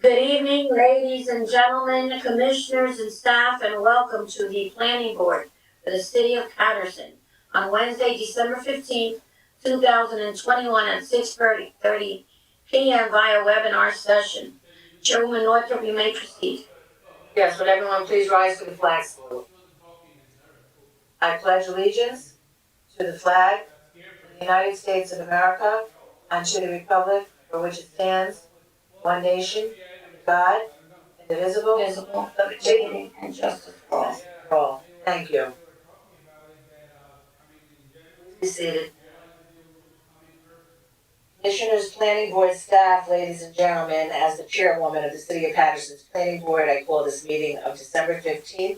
Good evening, ladies and gentlemen, commissioners and staff, and welcome to the Planning Board for the City of Paterson on Wednesday, December 15th, 2021 at 6:30 p.m. via webinar session. Chairwoman Northrop, you may proceed. Yes, would everyone please rise to the flag salute? I pledge allegiance to the flag of the United States of America and to the republic for which it stands, one nation, God, indivisible, Liberty, and justice for all. for all. Thank you. Be seated. Commissioners, Planning Board staff, ladies and gentlemen, as the chairwoman of the City of Paterson's Planning Board, I call this meeting of December 15th,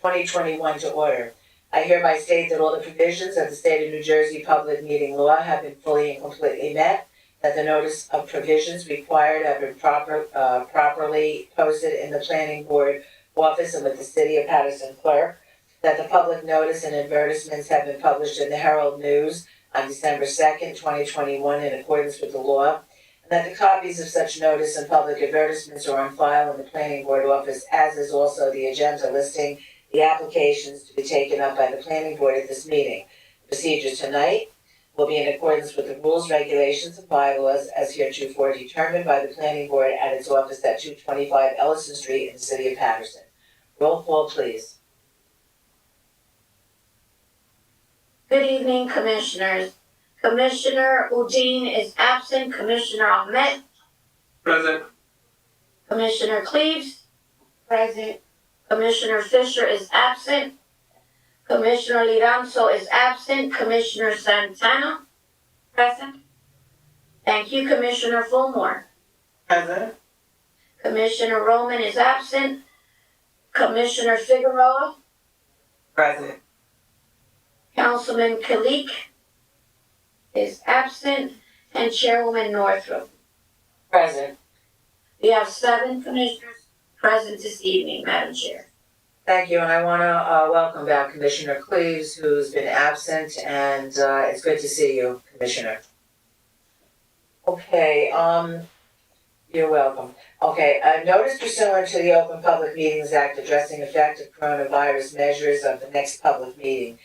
2021 to order. I hereby state that all the provisions of the State of New Jersey Public Meeting Law have been fully and completely met, that the notice of provisions required have been properly posted in the Planning Board office and with the City of Paterson clerk, that the public notice and advertisements have been published in the Herald News on December 2nd, 2021 in accordance with the law, and that the copies of such notice and public advertisements are on file in the Planning Board office, as is also the agenda listing the applications to be taken up by the Planning Board at this meeting. The procedure tonight will be in accordance with the rules, regulations, and bylaws as heretofore determined by the Planning Board at its office at 225 Ellison Street in the City of Paterson. Roll call, please. Good evening, commissioners. Commissioner Udine is absent. Commissioner Ahmed. Present. Commissioner Cleaves. Present. Commissioner Fisher is absent. Commissioner Liranzo is absent. Commissioner Santana. Present. Thank you, Commissioner Fulmore. Present. Commissioner Roman is absent. Commissioner Figueroa. Present. Councilman Kalik is absent, and Chairwoman Northrop. Present. We have 7 commissioners present this evening, Madam Chair. Thank you, and I want to welcome back Commissioner Cleaves, who's been absent, and it's good to see you, Commissioner. Okay, you're welcome. Okay, a notice pursuant to the Open Public Meetings Act addressing effective coronavirus measures of the next public meeting,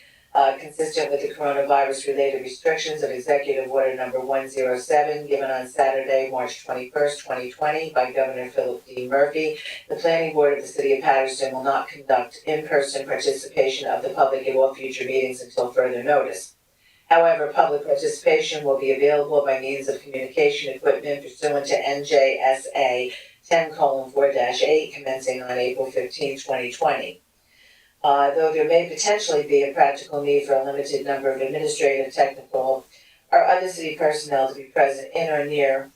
consistent with the coronavirus-related restrictions of Executive Order Number 107, given on Saturday, March 21st, 2020, by Governor Philip D. Murphy. The Planning Board of the City of Paterson will not conduct in-person participation of the public at all future meetings until further notice. However, public participation will be available by means of communication equipment pursuant to NJSA 10:4-8, commencing on April 15, 2020. Though there may potentially be a practical need for a limited number of administrative, technical, or other city personnel to be present in or near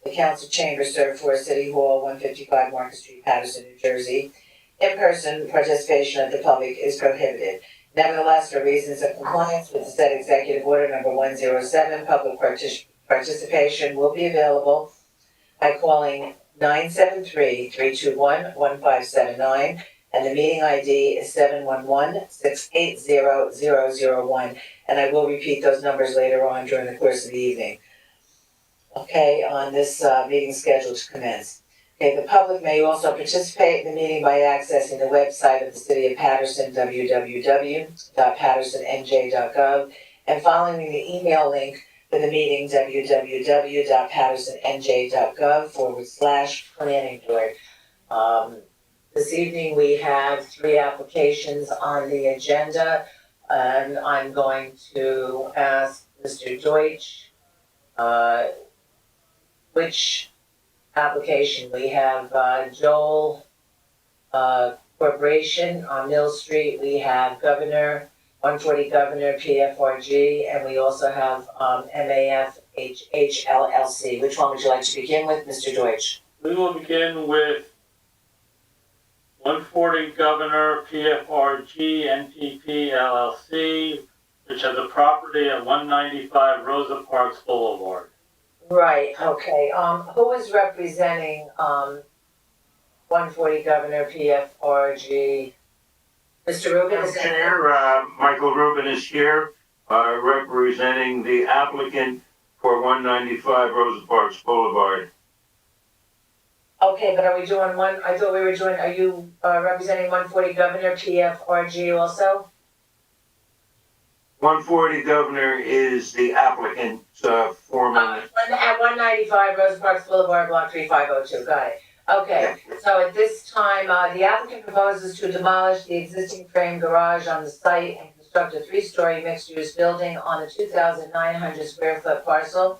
the council chamber served for City Hall, 155 Market Street, Paterson, New Jersey, in-person participation of the public is prohibited. Nevertheless, for reasons of compliance with the said Executive Order Number 107, public participation will be available by calling 973-321-1579, and the meeting ID is 711-680-001, and I will repeat those numbers later on during the course of the evening. Okay, on this meeting scheduled to commence. Okay, the public may also participate in the meeting by accessing the website of the City of Paterson, www.patersonnj.gov, and following the email link for the meeting, www.patersonnj.gov/planning board. This evening we have 3 applications on the agenda, and I'm going to ask Mr. Deutsch which application. We have Joel Corporation on Mill Street, we have 140 Governor PFRG, and we also have MAFHH LLC. Which one would you like to begin with, Mr. Deutsch? We will begin with 140 Governor PFRG NPP LLC, which has a property at 195 Rosa Parks Boulevard. Right, okay. Who is representing 140 Governor PFRG? Mr. Rubin is Chair, Michael Rubin is here, representing the applicant for 195 Rosa Parks Boulevard. Okay, but are we doing one, I thought we were doing, are you, representing 140 Governor PFRG also? 140 Governor is the applicant, formerly. At 195 Rosa Parks Boulevard, Block 3502, got it. Okay, so at this time, the applicant proposes to demolish the existing frame garage on the site and construct a 3-story mixed-use building on the 2,900 square foot parcel.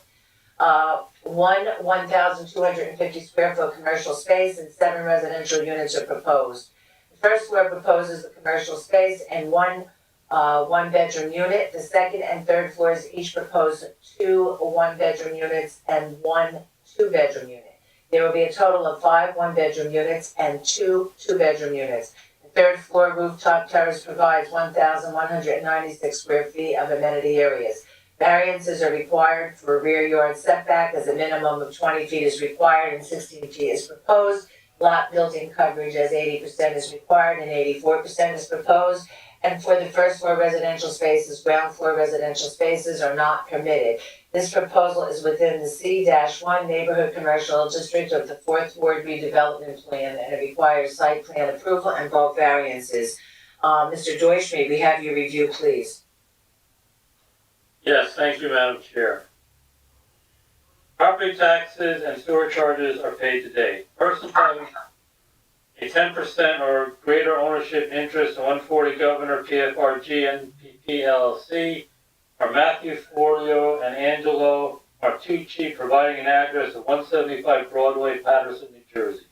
1,250 square foot commercial space and 7 residential units are proposed. The first floor proposes the commercial space and one bedroom unit. The second and third floors each propose 2 one-bedroom units and 1 2-bedroom unit. There will be a total of 5 one-bedroom units and 2 two-bedroom units. The third floor rooftop terrace provides 1,196 square feet of amenity areas. Variances are required for a rear yard setback, as a minimum of 20 feet is required and 16 feet is proposed. Lot building coverage as 80% is required and 84% is proposed. And for the first floor residential spaces, ground floor residential spaces are not permitted. This proposal is within the C-1 neighborhood commercial district of the 4th Ward redevelopment plan, and it requires site plan approval and bulk variances. Mr. Deutsch, may we have your review, please? Yes, thank you, Madam Chair. Property taxes and sewer charges are paid today. Persons having a 10% or greater ownership interest in 140 Governor PFRG NPP LLC are Matthew Florio and Angelo Martucci, providing an address of 175 Broadway, Paterson, New Jersey.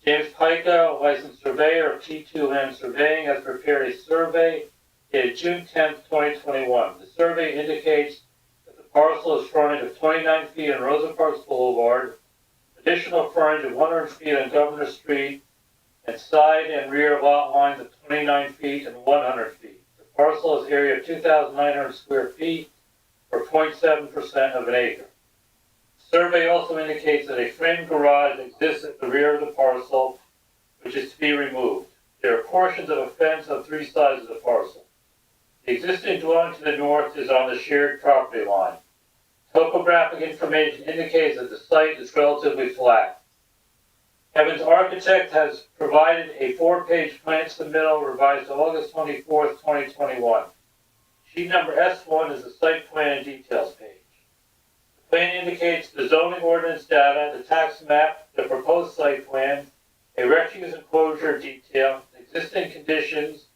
James Pica, a licensed surveyor of T2 Land Surveying, has prepared a survey dated June 10, 2021. The survey indicates that the parcel is frontage of 29 feet on Rosa Parks Boulevard, additional frontage of 100 feet on Governor Street, and side and rear lot lines of 29 feet and 100 feet. The parcel is area of 2,900 square feet, or 0.7% of an acre. The survey also indicates that a frame garage exists at the rear of the parcel, which is to be removed. There are portions of a fence on 3 sides of the parcel. The existing dwelling to the north is on the shared property line. Topographic information indicates that the site is relatively flat. Evans Architect has provided a 4-page plan submittal revised August 24, 2021. Sheet number S1 is the site plan and details page. The plan indicates the zoning ordinance data, the tax map, the proposed site plan, a refuse enclosure detail, existing conditions,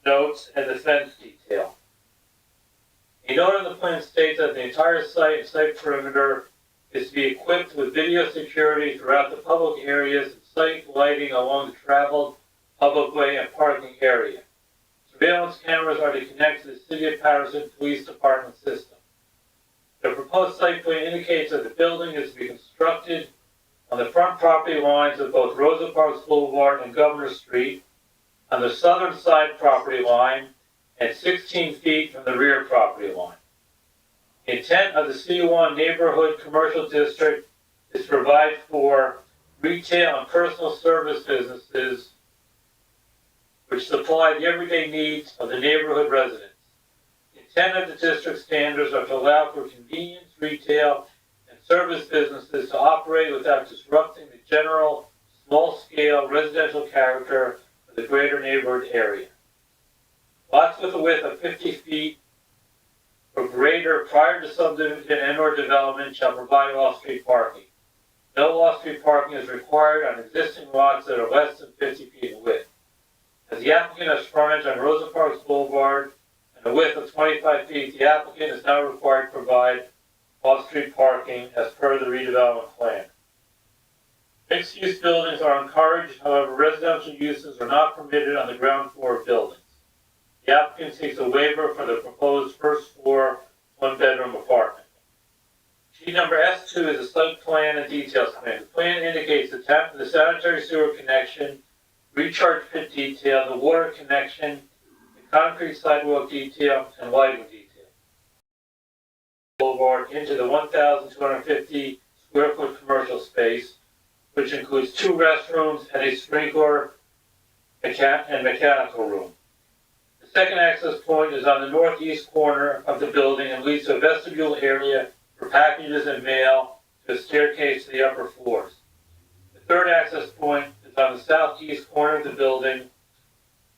notes, and the fence detail. A note on the plan states that the entire site and site perimeter is to be equipped with video security throughout the public areas and site lighting along the traveled public way and parking area. Surveillance cameras are to connect to the City of Paterson Police Department system. The proposed site plan indicates that the building is to be constructed on the front property lines of both Rosa Parks Boulevard and Governor Street, on the southern side property line, and 16 feet from the rear property line. The intent of the C1 neighborhood commercial district is to provide for retail and personal service businesses which supply the everyday needs of the neighborhood residents. The intent of the district standards are to allow for convenience, retail, and service businesses to operate without disrupting the general small-scale residential character of the greater neighborhood area. Lots with a width of 50 feet or greater prior to subdivision and/or development shall provide off-street parking. No off-street parking is required on existing lots that are less than 50 feet in width. As the applicant has frontage on Rosa Parks Boulevard and a width of 25 feet, the applicant is not required to provide off-street parking as per the redevelopment plan. Mixed-use buildings are encouraged, however, residential uses are not permitted on the ground floor of buildings. The applicant seeks a waiver for the proposed first floor, 1-bedroom apartment. Sheet number S2 is a site plan and details plan. The plan indicates the sanitary sewer connection, recharge pit detail, the water connection, the concrete sidewalk detail, and lighting detail. Boulevard into the 1,250 square foot commercial space, which includes 2 restrooms and a sprinkler and mechanical room. The second access point is on the northeast corner of the building and leads to a vestibule area for packages and mail to a staircase to the upper floors. The third access point is on the southeast corner of the building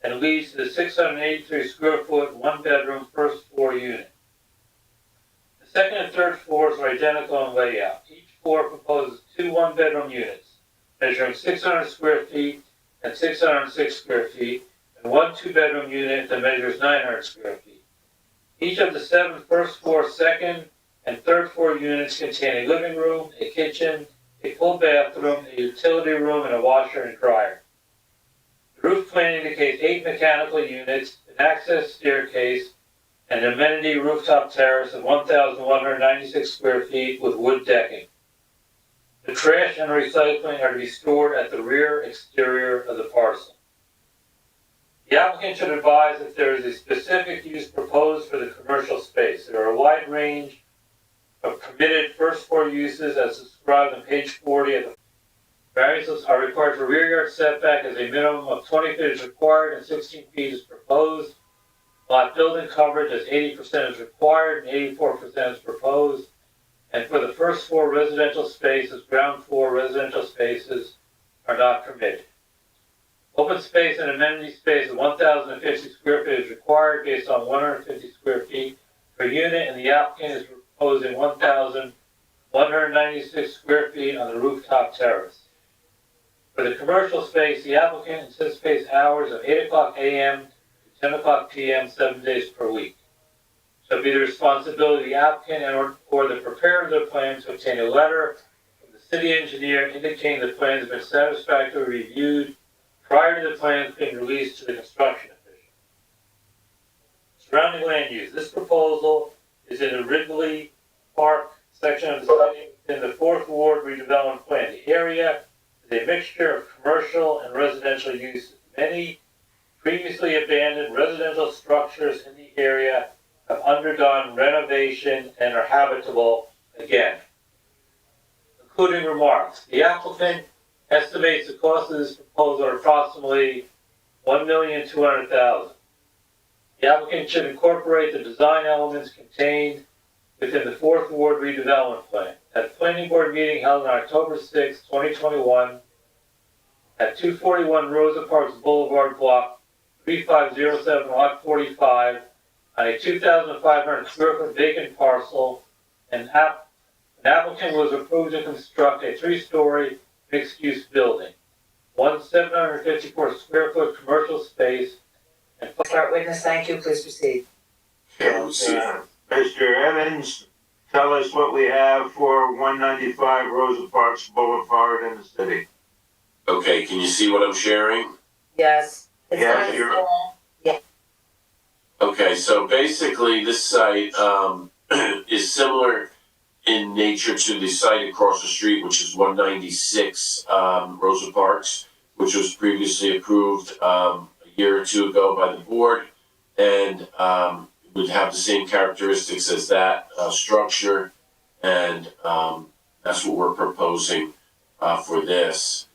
and leads to the 683 square foot, one bedroom, first floor unit. The second and third floors are identical in layout. Each floor proposes two one-bedroom units, measuring 600 square feet and 606 square feet, and one two-bedroom unit that measures 900 square feet. Each of the 7 first floor, second, and third floor units contain a living room, a kitchen, a full bathroom, a utility room, and a washer and dryer. The roof plan indicates 8 mechanical units, an access staircase, and an amenity rooftop terrace of 1,196 square feet with wood decking. The trash and recycling are to be stored at the rear exterior of the parcel. The applicant should advise if there is a specific use proposed for the commercial space. There are a wide range of permitted first floor uses as described on page 40 of the variances are required for rear yard setback as a minimum of 20 feet is required and 16 feet is proposed. Lot building coverage as 80% is required and 84% is proposed. And for the first floor residential spaces, ground floor residential spaces are not permitted. Open space and amenity space of 1,050 square feet is required based on 150 square feet per unit, and the applicant is proposing 1,196 square feet on the rooftop terrace. For the commercial space, the applicant anticipates hours of 8 o'clock a.m. to 10 o'clock p.m. 7 days per week. It shall be the responsibility of the applicant or the preparer of the plan to obtain a letter from the city engineer indicating the plans have been satisfactorily reviewed prior to the plans being released to the construction official. Surrounding land use. This proposal is in the Ridley Park section of the city in the 4th Ward redevelopment plan. The area is a mixture of commercial and residential uses. Many previously abandoned residential structures in the area have undergone renovation and are habitable again. Including remarks. The applicant estimates the cost of this proposal are approximately $1,200,000. The applicant should incorporate the design elements contained within the 4th Ward redevelopment plan. At a planning board meeting held on October 6, 2021, at 241 Roosevelt Boulevard, block 3507, lot 45, on a 2,500 square foot vacant parcel, an applicant was approved to construct a 3-story mixed-use building, one 754 square foot commercial space, and Start witness, thank you, please proceed. Mr. Evans, tell us what we have for 195 Rosa Parks Boulevard in the city. Okay, can you see what I'm sharing? Yes. It's Yes, not you're- small. Okay, so basically this site is similar in nature to the site across the street, which is 196 Rosa Parks, which was previously approved a year or two ago by the board, and would have the same characteristics as that structure, and that's what we're proposing for this.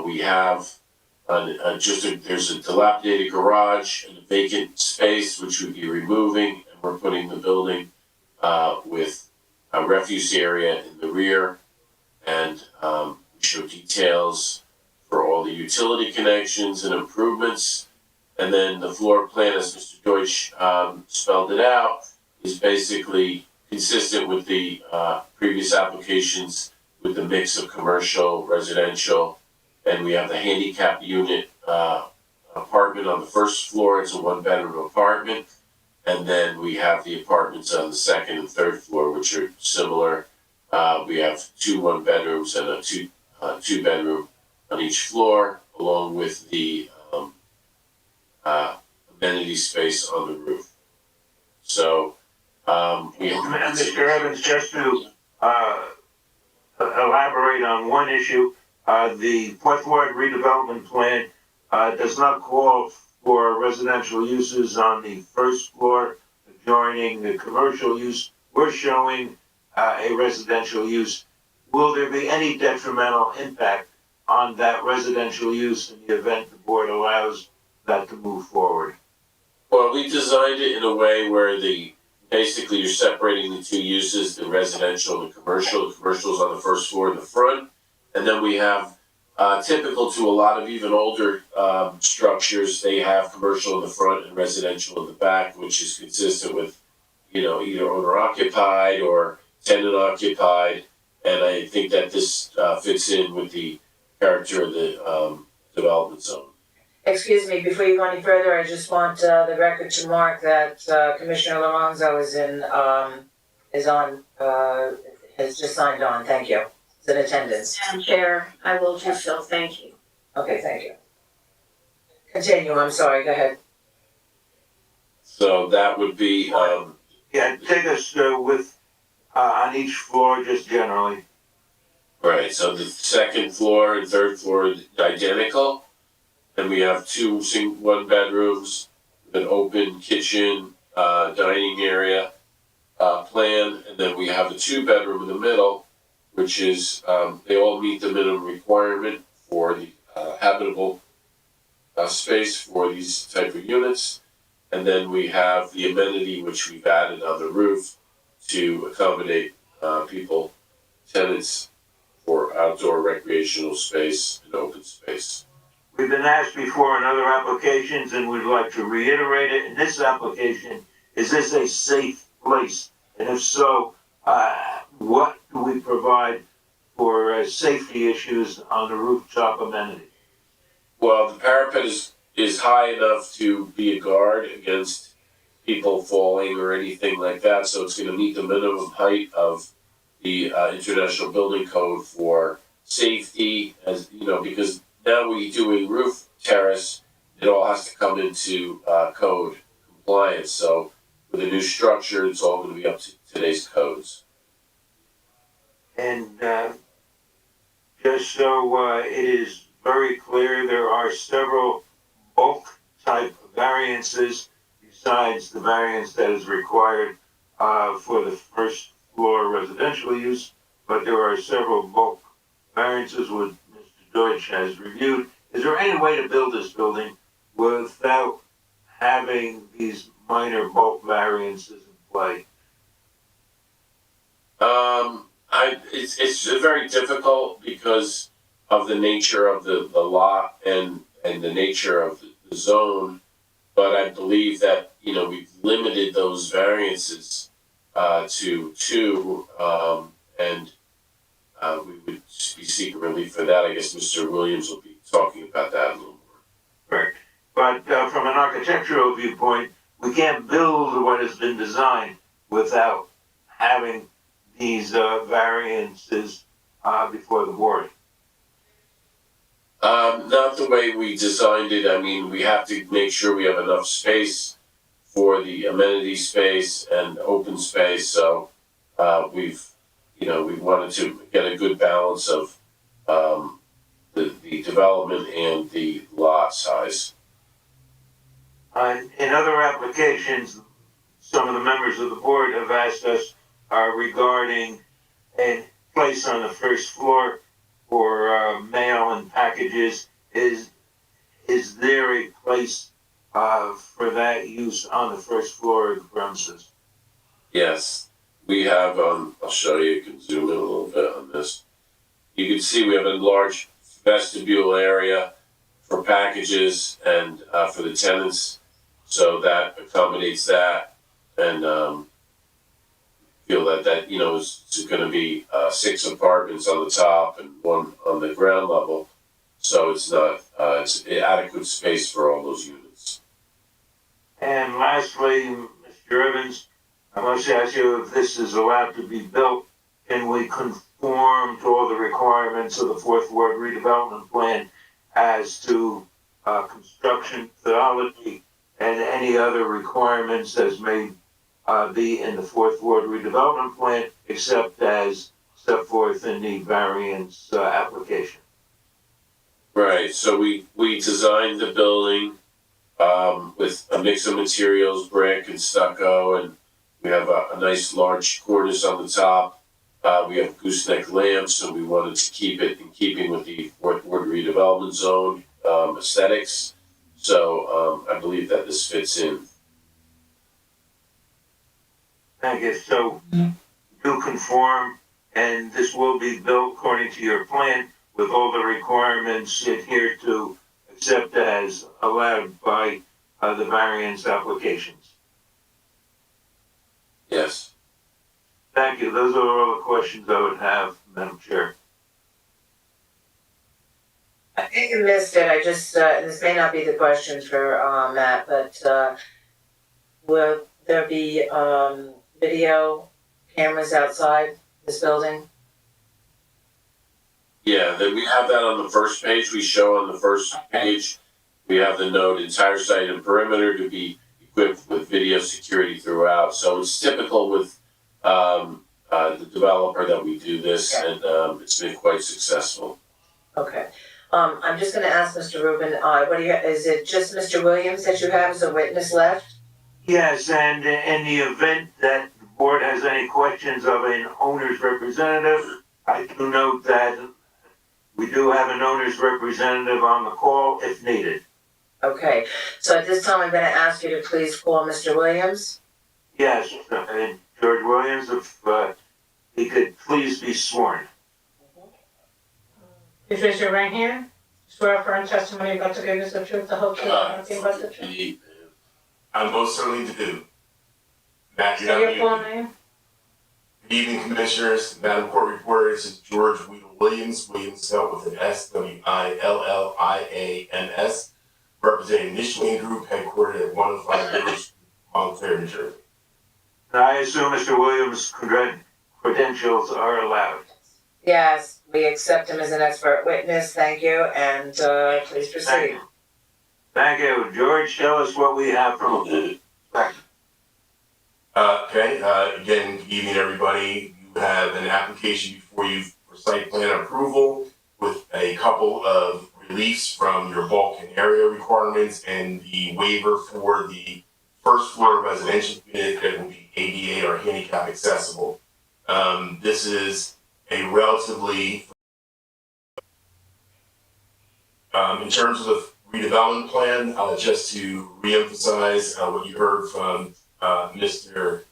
We have there's a dilapidated garage and a vacant space which we'd be removing, and we're putting the building with a refuse area in the rear, and we show details for all the utility connections and improvements. And then the floor plan, as Mr. Deutsch spelled it out, is basically consistent with the previous applications with the mix of commercial, residential, and we have the handicap unit apartment on the first floor. It's a 1-bedroom apartment. And then we have the apartments on the 2nd and 3rd floor, which are similar. We have 2 1-bedrooms and a 2-bedroom on each floor, along with the amenity space on the roof. So we have Mr. Evans, just to elaborate on one issue, the 4th Ward redevelopment plan does not call for residential uses on the 1st floor adjoining the commercial use. We're showing a residential use. Will there be any detrimental impact on that residential use in the event the board allows that to move forward? Well, we designed it in a way where basically you're separating the 2 uses, the residential and the commercial. The commercial is on the 1st floor in the front, and then we have typical to a lot of even older structures. They have commercial in the front and residential in the back, which is consistent with, either owner occupied or tenant occupied. And I think that this fits in with the character of the development zone. Excuse me, before you go any further, I just want the record to mark that Commissioner Lorenzo has just signed on. Thank you. It's in attendance. Madam Chair, I will do so, thank you. Okay, thank you. Continue, I'm sorry, go ahead. So that would be, Yeah, take us with, on each floor, just generally. right, so the second floor and third floor are identical. And we have one bedrooms, an open kitchen, dining area, plan, and then we have a 2-bedroom in the middle, which is, they all meet the minimum requirement for the habitable space for these type of units. And then we have the amenity which we've added on the roof to accommodate people, tenants for outdoor recreational space and open space. We've been asked before in other applications, and we'd like to reiterate it in this application. Is this a safe place? And if so, what do we provide for safety issues on the rooftop amenity? Well, the parapet is high enough to be a guard against people falling or anything like that, so it's gonna meet the minimum height of the International Building Code for safety, as because now we do a roof terrace, it all has to come into code compliance. So with a new structure, it's all going to be up to today's codes. And just so it is very clear, there are several bulk type variances besides the variance that is required for the first floor residential use, but there are several bulk variances with Deutsch has reviewed. Is there any way to build this building without having these minor bulk variances in play? It's very difficult because of the nature of the lot and the nature of the zone, but I believe that we've limited those variances to 2, and we would be seeking relief for that. I guess Mr. Williams will be talking about that a little more. Correct. But from an architectural viewpoint, we can't build what has been designed without having these variances before the board. Not the way we designed it. I mean, we have to make sure we have enough space for the amenity space and open space. So we wanted to get a good balance of the development and the lot size. In other applications, some of the members of the board have asked us regarding a place on the first floor for mail and packages. Is there a place for that use on the first floor of the premises? Yes, we have, I'll show you, you can zoom in a little bit on this. You can see we have a large vestibule area for packages and for the tenants, so that accommodates that, and feel that is going to be 6 apartments on the top and 1 on the ground level, so it's not it's adequate space for all those units. And lastly, Mr. Evans, I must ask you if this is allowed to be built, can we conform to all the requirements of the Fourth Ward redevelopment plan as to construction methodology and any other requirements as may be in the Fourth Ward redevelopment plan, except as set forth in the variance application? Right, so we designed the building with a mix of materials, brick and stucco, and we have a nice large cornice on the top. We have gooseneck lamps, and we wanted to keep it in keeping with the Fourth Ward redevelopment zone aesthetics. So I believe that this fits in. Thank you. So do conform, and this will be built according to your plan with all the requirements adhered to, except as allowed by the variance applications. Yes. Thank you. Those are all the questions I would have, Madam Chair. I think you missed it. I just, this may not be the question for, Matt, but, will there be, video cameras outside this building? Yeah, then we have that on the first page. We show on the first page, we have the note, entire site and perimeter to be equipped with video security throughout. So it's typical with the developer that we do this, and it's been quite successful. Okay. I'm just gonna ask Mr. Rubin, is it just Mr. Williams that you have as a witness left? Yes, and in the event that the board has any questions of an owner's representative, I do note that we do have an owner's representative on the call if needed. Okay, so at this time, I'm gonna ask you to please call Mr. Williams. Yes, and George Williams, if he could please be sworn. Please raise your right hand. Swear affirm testimony about to give us the truth, the whole truth, and nothing but the truth. I most certainly do. Matthew, Say your full name. Good evening, Commissioners. Madam Court Reporter, this is George Williams, Williams spelled with an S, Williams, representing Micheline Group headquartered at 105 River Street, Montclair, New Jersey. And I assume Mr. Williams' credentials are allowed. Yes, we accept him as an expert witness, thank you, and, please proceed. Thank you. George, tell us what we have from him. Again, good evening, everybody. You have an application before you for site plan approval with a couple of reliefs from your bulk and area requirements and the waiver for the first floor residential unit that will be ADA or handicap accessible. This is a relatively, in terms of the redevelopment plan, just to reemphasize what you heard from Mr.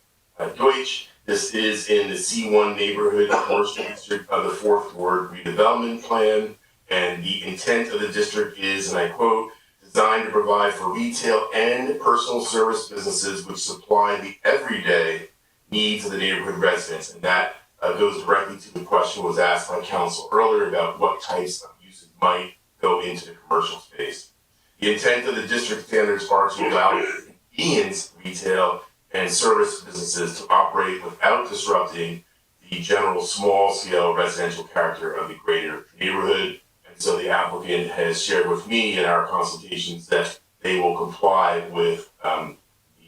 Deutsch, this is in the C1 neighborhood commercial district of the 4th Ward redevelopment plan, and the intent of the district is, and I quote, designed to provide for retail and personal service businesses which supply the everyday needs of the neighborhood residents, and that goes directly to the question was asked by council earlier about what types of uses might go into the commercial space. The intent of the district standards are to allow convenience retail and service businesses to operate without disrupting the general small-scale residential character of the greater neighborhood. And so the applicant has shared with me in our consultations that they will comply with the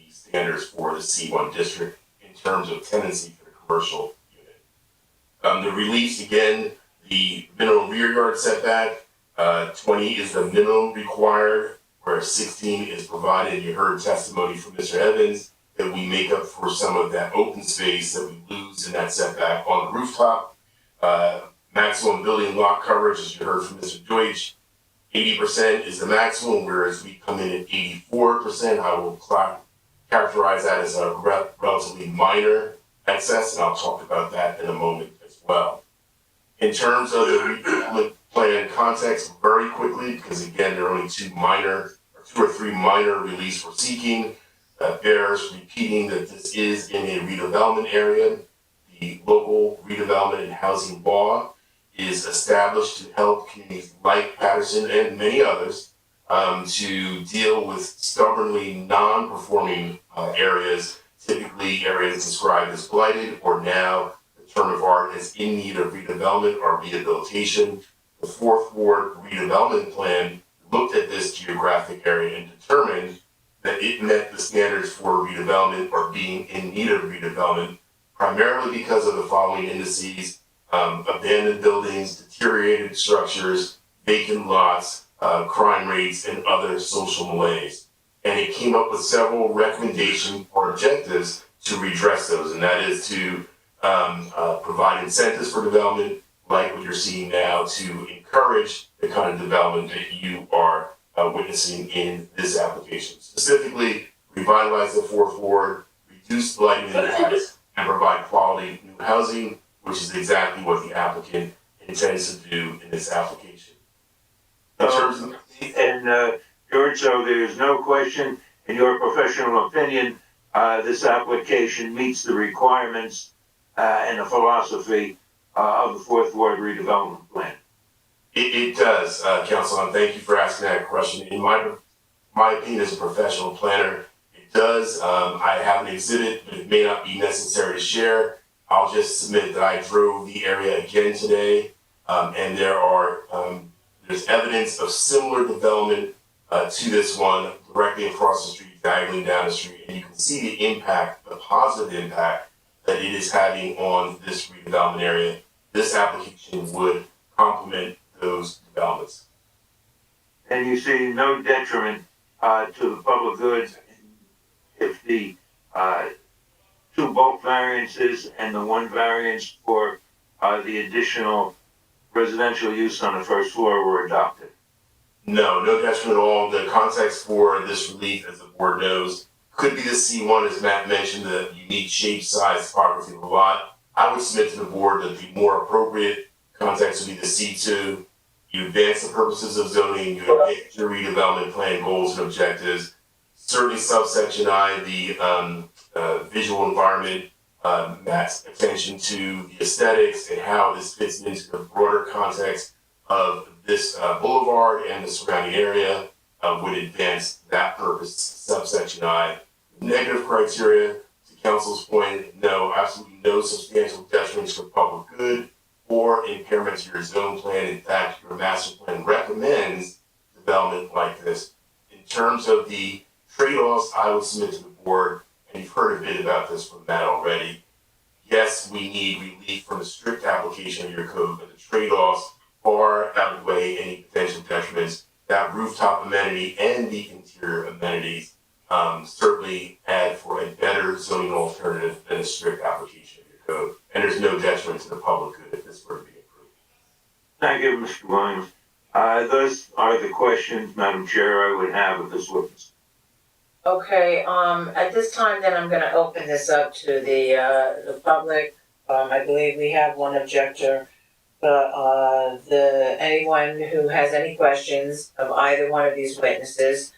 standards for the C1 district in terms of tenancy for the commercial unit. The reliefs, again, the minimum rear yard setback, 20 is the minimum required, where 16 is provided. You heard testimony from Mr. Evans that we make up for some of that open space that we lose in that setback on the rooftop. Maximum building lot coverage, as you heard from Mr. Deutsch, 80% is the maximum, whereas we come in at 84%. I will characterize that as a relatively minor excess, and I'll talk about that in a moment as well. In terms of the redevelopment plan context, very quickly, because again, there are only two or three minor reliefs we're seeking. Bears repeating that this is in a redevelopment area. The local redevelopment and housing law is established to help communities like Paterson and many others to deal with stubbornly non-performing areas, typically areas described as blighted or now the term of art is in need of redevelopment or rehabilitation. The 4th Ward redevelopment plan looked at this geographic area and determined that it met the standards for redevelopment or being in need of redevelopment, primarily because of the following indices: abandoned buildings, deteriorated structures, vacant lots, crime rates, and other social malaise. And it came up with several recommendations or objectives to redress those, and that is to provide incentives for development, like what you're seeing now, to encourage the kind of development that you are witnessing in this application. Specifically, revitalize the 4th Ward, reduce blighting impacts, and provide quality new housing, which is exactly what the applicant and intends to do in this application. In terms of, And, George, so there's no question, in your professional opinion, this application meets the requirements, and the philosophy, of the Fourth Ward redevelopment plan. it does, Council, and thank you for asking that question. In my opinion as a professional planner, it does. I have an exhibit, but it may not be necessary to share. I'll just submit that I drove the area again today, and there's evidence of similar development to this one directly across the street, diagonally down the street, and you can see the impact, the positive impact that it is having on this redevelopment area. This application would complement those developments. And you see no detriment, to the public good if the, two bulk variances and the one variance for, the additional residential use on the first floor were adopted. No detriment at all. The context for this relief, as the board knows, could be the C1, as Matt mentioned, the unique shape, size, topography of the lot. I would submit to the board that the more appropriate context would be the C2. You advance the purposes of zoning, you advance your redevelopment plan goals and objectives. Certainly subsection I, the visual environment, Matt's attention to the aesthetics and how this fits into the broader context of this boulevard and the surrounding area would advance that purpose. Subsection I. Negative criteria, to council's point, no, absolutely no substantial detriments for public good or impairment to your zone plan. In fact, your master plan recommends development like this. In terms of the trade-offs, I would submit to the board, and you've heard a bit about this from Matt already. Yes, we need relief from a strict application of your code, but the trade-offs far outweigh any potential detriments. That rooftop amenity and the interior amenities certainly add for a better zoning alternative than a strict application of your code. And there's no detriment to the public good if this were to be approved. Thank you, Mr. Williams. Those are the questions, Madam Chair, I would have of this witness. Okay, at this time then I'm gonna open this up to the public. I believe we have one objector. Anyone who has any questions of either one of these witnesses,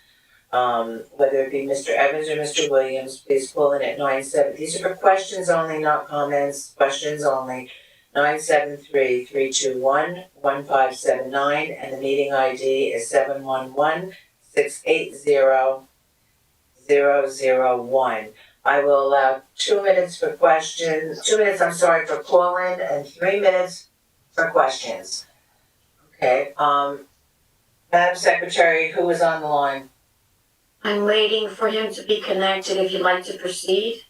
whether it be Mr. Evans or Mr. Williams, please call in at 9-7. These are for questions only, not comments, questions only. 973-321-1579, and the meeting ID is 711-680-001. I will allow 2 minutes for questions, 2 minutes, for call-in, and 3 minutes for questions. Okay, Madam Secretary, who is on the line? I'm waiting for him to be connected if you'd like to proceed.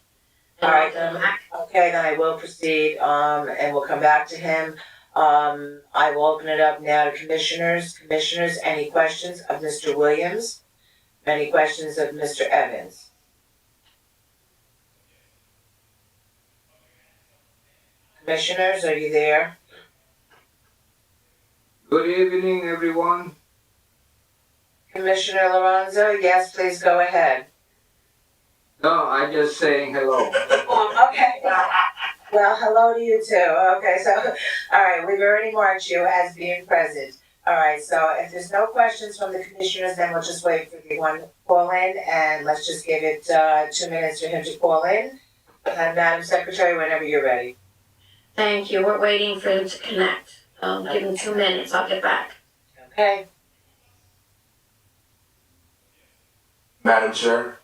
All right, then, okay, then I will proceed, and we'll come back to him. I will open it up now to commissioners. Commissioners, any questions of Mr. Williams? Any questions of Mr. Evans? Commissioners, are you there? Good evening, everyone. Commissioner Lorenzo, yes, please go ahead. No, I'm just saying hello. Okay. Well, hello to you too. Okay, so, all right, we've already marked you as being present. All right, so if there's no questions from the commissioners, then we'll just wait for the one call in, and let's just give it 2 minutes for him to call in. And Madam Secretary, whenever you're ready. Thank you, we're waiting for him to connect. Give him 2 minutes, I'll get back. Okay. Madam Chair?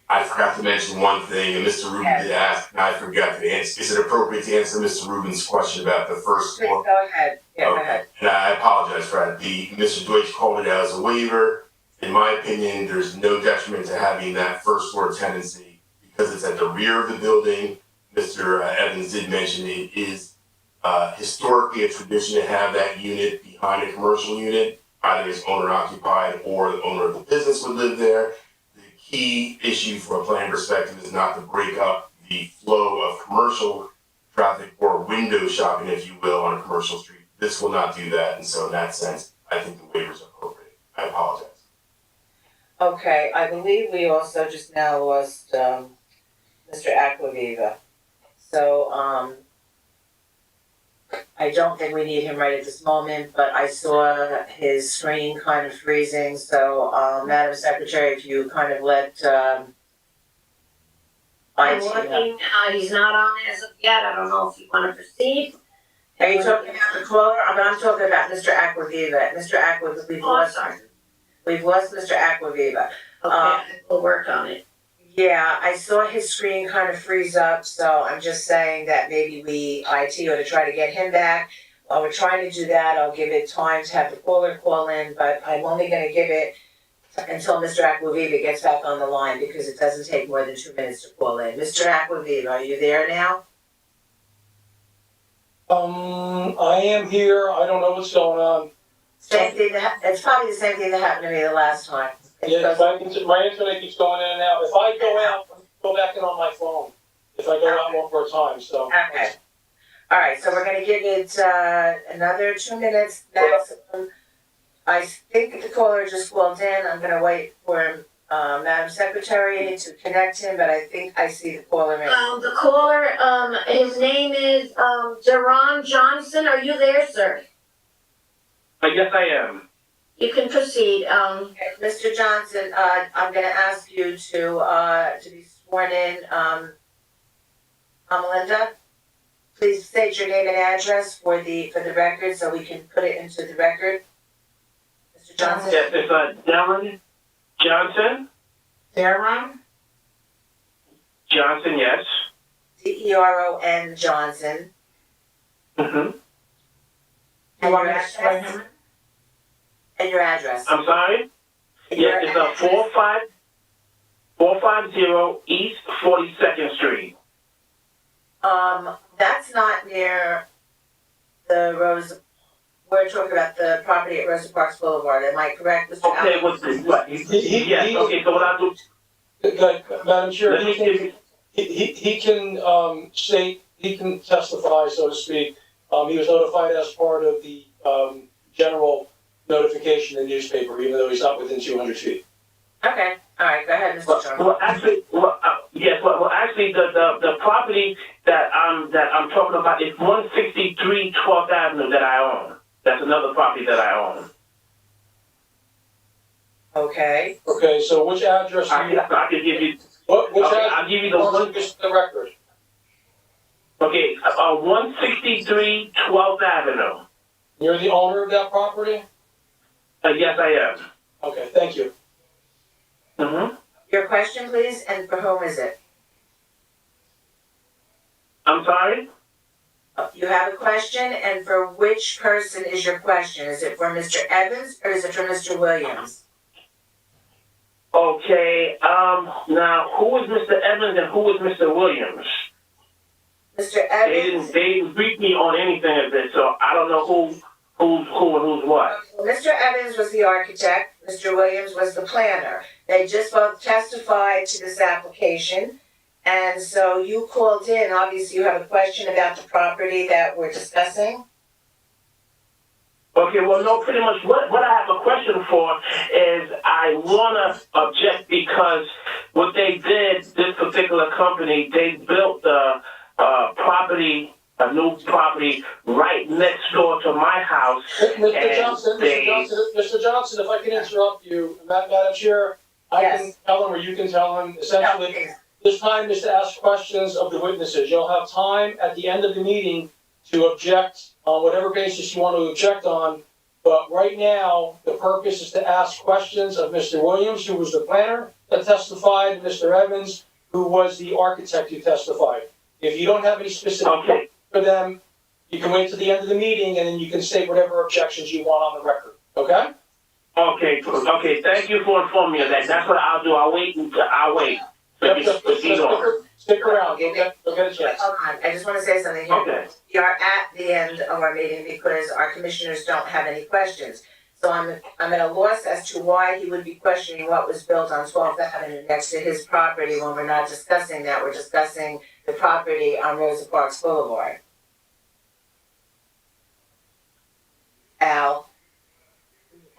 I forgot to mention one thing, and Mr. Rubin did ask, and I forgot to answer. Is it appropriate to answer Mr. Rubin's question about the first Please floor? go ahead. Yeah, go ahead. And I apologize for that. Mr. Deutsch called it out as a waiver. In my opinion, there's no detriment to having that first floor tenancy because it's at the rear of the building. Mr. Evans did mention it is historically a tradition to have that unit behind a commercial unit. Either it's owner occupied or the owner of the business would live there. The key issue from a plan perspective is not to break up the flow of commercial traffic or window shopping, if you will, on a commercial street. This will not do that, and so in that sense, I think the waiver is appropriate. I apologize. Okay, I believe we also just now lost Mr. Aquaviva. So, I don't think we need him right at this moment, but I saw his screen kind of freezing, so, Madam Secretary, if you kind of let, I'm IT know. looking, he's not on as of yet, I don't know if you wanna proceed. Are you talking about the caller? I'm talking about Mr. Aquaviva. Mr. Aquaviva, Oh, I'm sorry. we've lost Mr. Aquaviva. Okay, we'll work on it. Yeah, I saw his screen kind of freeze up, so I'm just saying that maybe IT ought to try to get him back. While we're trying to do that, I'll give it time to have the caller call in, but I'm only gonna give it until Mr. Aquaviva gets back on the line, because it doesn't take more than 2 minutes to call in. Mr. Aquaviva, are you there now? I am here, I don't know what's going on. Same thing it's probably the same thing that happened to me the last time. Yeah, my internet keeps going in and out. If I go out, go back in on my phone. If I go out one more time, so. Okay. All right, so we're gonna give it, another 2 minutes maximum. I think the caller just called in. I'm gonna wait for, Madam Secretary to connect him, but I think I see the caller in. The caller, his name is, Jerron Johnson, are you there, sir? Yes, I am. You can proceed, Mr. Johnson, I'm gonna ask you to be sworn in, Melinda. Please state your name and address for the record, so we can put it into the record. Mr. Johnson? Yes, it's Darren Johnson. Darren? Johnson, yes. Deron Johnson. Mm-hmm. And You want your me to swear address? him? And your address? I'm sorry? And your Yes, it's address? 450 East 42nd Street. That's not near the we're talking about the property at Rosa Parks Boulevard, am I correct, Mr. Okay, Allen? what's this? What? Yes, okay, so what I'll do, Good, Madam Chair, let me give you, he can testify, so to speak. He was notified as part of the, general notification in the newspaper, even though he's not within 200 feet. Okay, all right, go ahead, Mr. Johnson. well, actually, actually, the property that I'm talking about is 163 12th Avenue that I own. That's another property that I own. Okay, Okay, so which address do you, I can give you, which okay, address I'll give you the wants one, to get the record? okay, 163 12th Avenue. You're the owner of that property? Yes, I am. Okay, thank you. Mm-hmm. your question, please, and for whom is it? I'm sorry? You have a question, and for which person is your question? Is it for Mr. Evans, or is it for Mr. Williams? Okay, now, who is Mr. Evans and who is Mr. Williams? Mr. They Evans? didn't brief me on anything of this, so I don't know who's and who's what. Mr. Evans was the architect, Mr. Williams was the planner. They just both testified to this application, and so you called in, obviously you have a question about the property that we're discussing? Okay, well, no, pretty much what I have a question for is I want to object because what they did, this particular company, they built the property, a new property right next door to my house. Mr. Johnson, if I can interrupt you, Madam Chair, I can tell him or you can tell him, essentially, this time is to ask questions of the witnesses. You'll have time at the end of the meeting to object on whatever basis you want to object on, but right now, the purpose is to ask questions of Mr. Williams, who was the planner that testified, Mr. Evans, who was the architect who testified. If you don't have any specific questions for them, you can wait till the end of the meeting and then you can state whatever objections you want on the record, okay? Okay, thank you for informing me of that. That's what I'll do. I'll wait. Stick around, you'll get a chance. Hold on, I just want to say something here. Okay. We are at the end of our meeting because our commissioners don't have any questions. So I'm at a loss as to why he would be questioning what was built on 12th Avenue next to his property when we're not discussing that. We're discussing the property on Rosa Parks Boulevard. Al?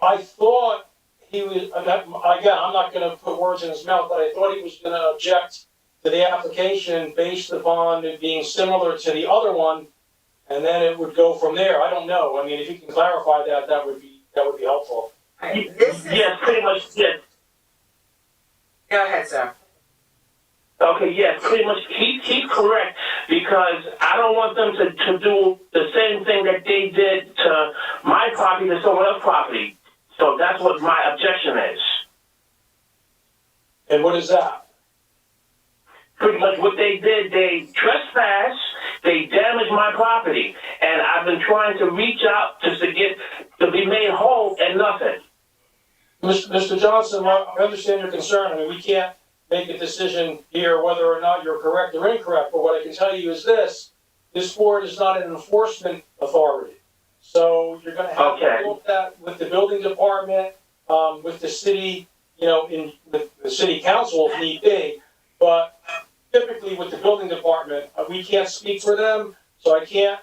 I thought he was, again, I'm not gonna put words in his mouth, but I thought he was gonna object to the application based upon it being similar to the other one and then it would go from there. I don't know. I mean, if you can clarify that, that would be helpful. This is, Yes, pretty much, yes. go ahead, sir. Okay, yes, pretty much, he's correct, because I don't want them to do the same thing that they did to my property to someone else's property. So that's what my objection is. And what is that? Pretty much what they did, they trespassed, they damaged my property, and I've been trying to reach out just to be made whole, and nothing. Mr. Johnson, I understand your concern. I mean, we can't make a decision here whether or not you're correct or incorrect, but what I can tell you is this board is not an enforcement authority. So you're gonna have to deal with that with the building department, with the city, with the city council if need be, but typically with the building department, we can't speak for them, so I can't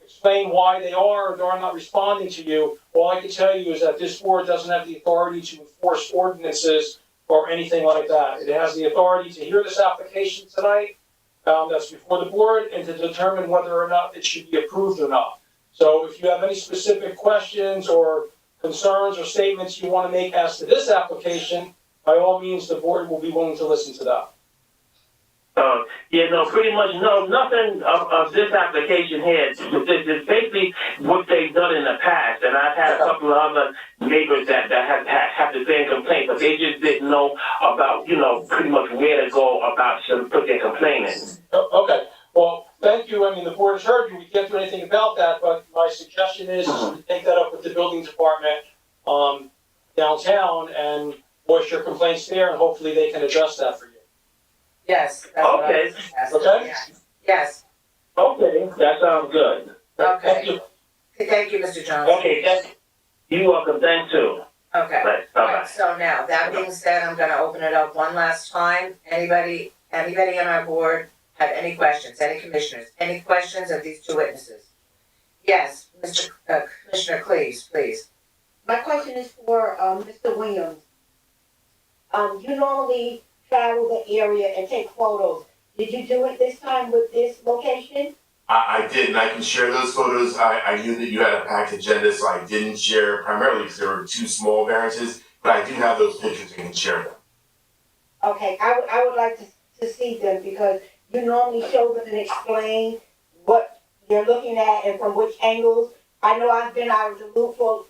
explain why they are or are not responding to you. All I can tell you is that this board doesn't have the authority to enforce ordinances or anything like that. It has the authority to hear this application tonight, that's before the board, and to determine whether or not it should be approved or not. So if you have any specific questions or concerns or statements you want to make as to this application, by all means, the board will be willing to listen to that. Yeah, no, pretty much, no, nothing of this application here. It's basically what they've done in the past, and I've had a couple of other neighbors that have the same complaint, but they just didn't know about, pretty much where to go about to put their complaint in. Okay, well, thank you. I mean, the board has heard you. We can't do anything about that, but my suggestion is to take that up with the building department downtown and voice your complaints there, and hopefully they can address that for you. Yes. That's what I was asking. Okay. Yes. Okay, that sounds good. Okay. Thank you. Thank you, Mr. Johnson. Okay, you're welcome. Thanks too. Okay. Bye. All right, so now, that being said, I'm gonna open it up one last time. Anybody on our board have any questions? Any commissioners? Any questions of these two witnesses? Yes, Mr. Commissioner Cleves, please. My question is for, Mr. Williams. You normally travel the area and take photos. Did you do it this time with this location? I did, and I can share those photos. I knew that you had a packed agenda, so I didn't share primarily because there were two small variances, but I do have those pictures and can share them. Okay, I would like to see them because you normally show them and explain what you're looking at and from which angles. I know I've been out of the loop for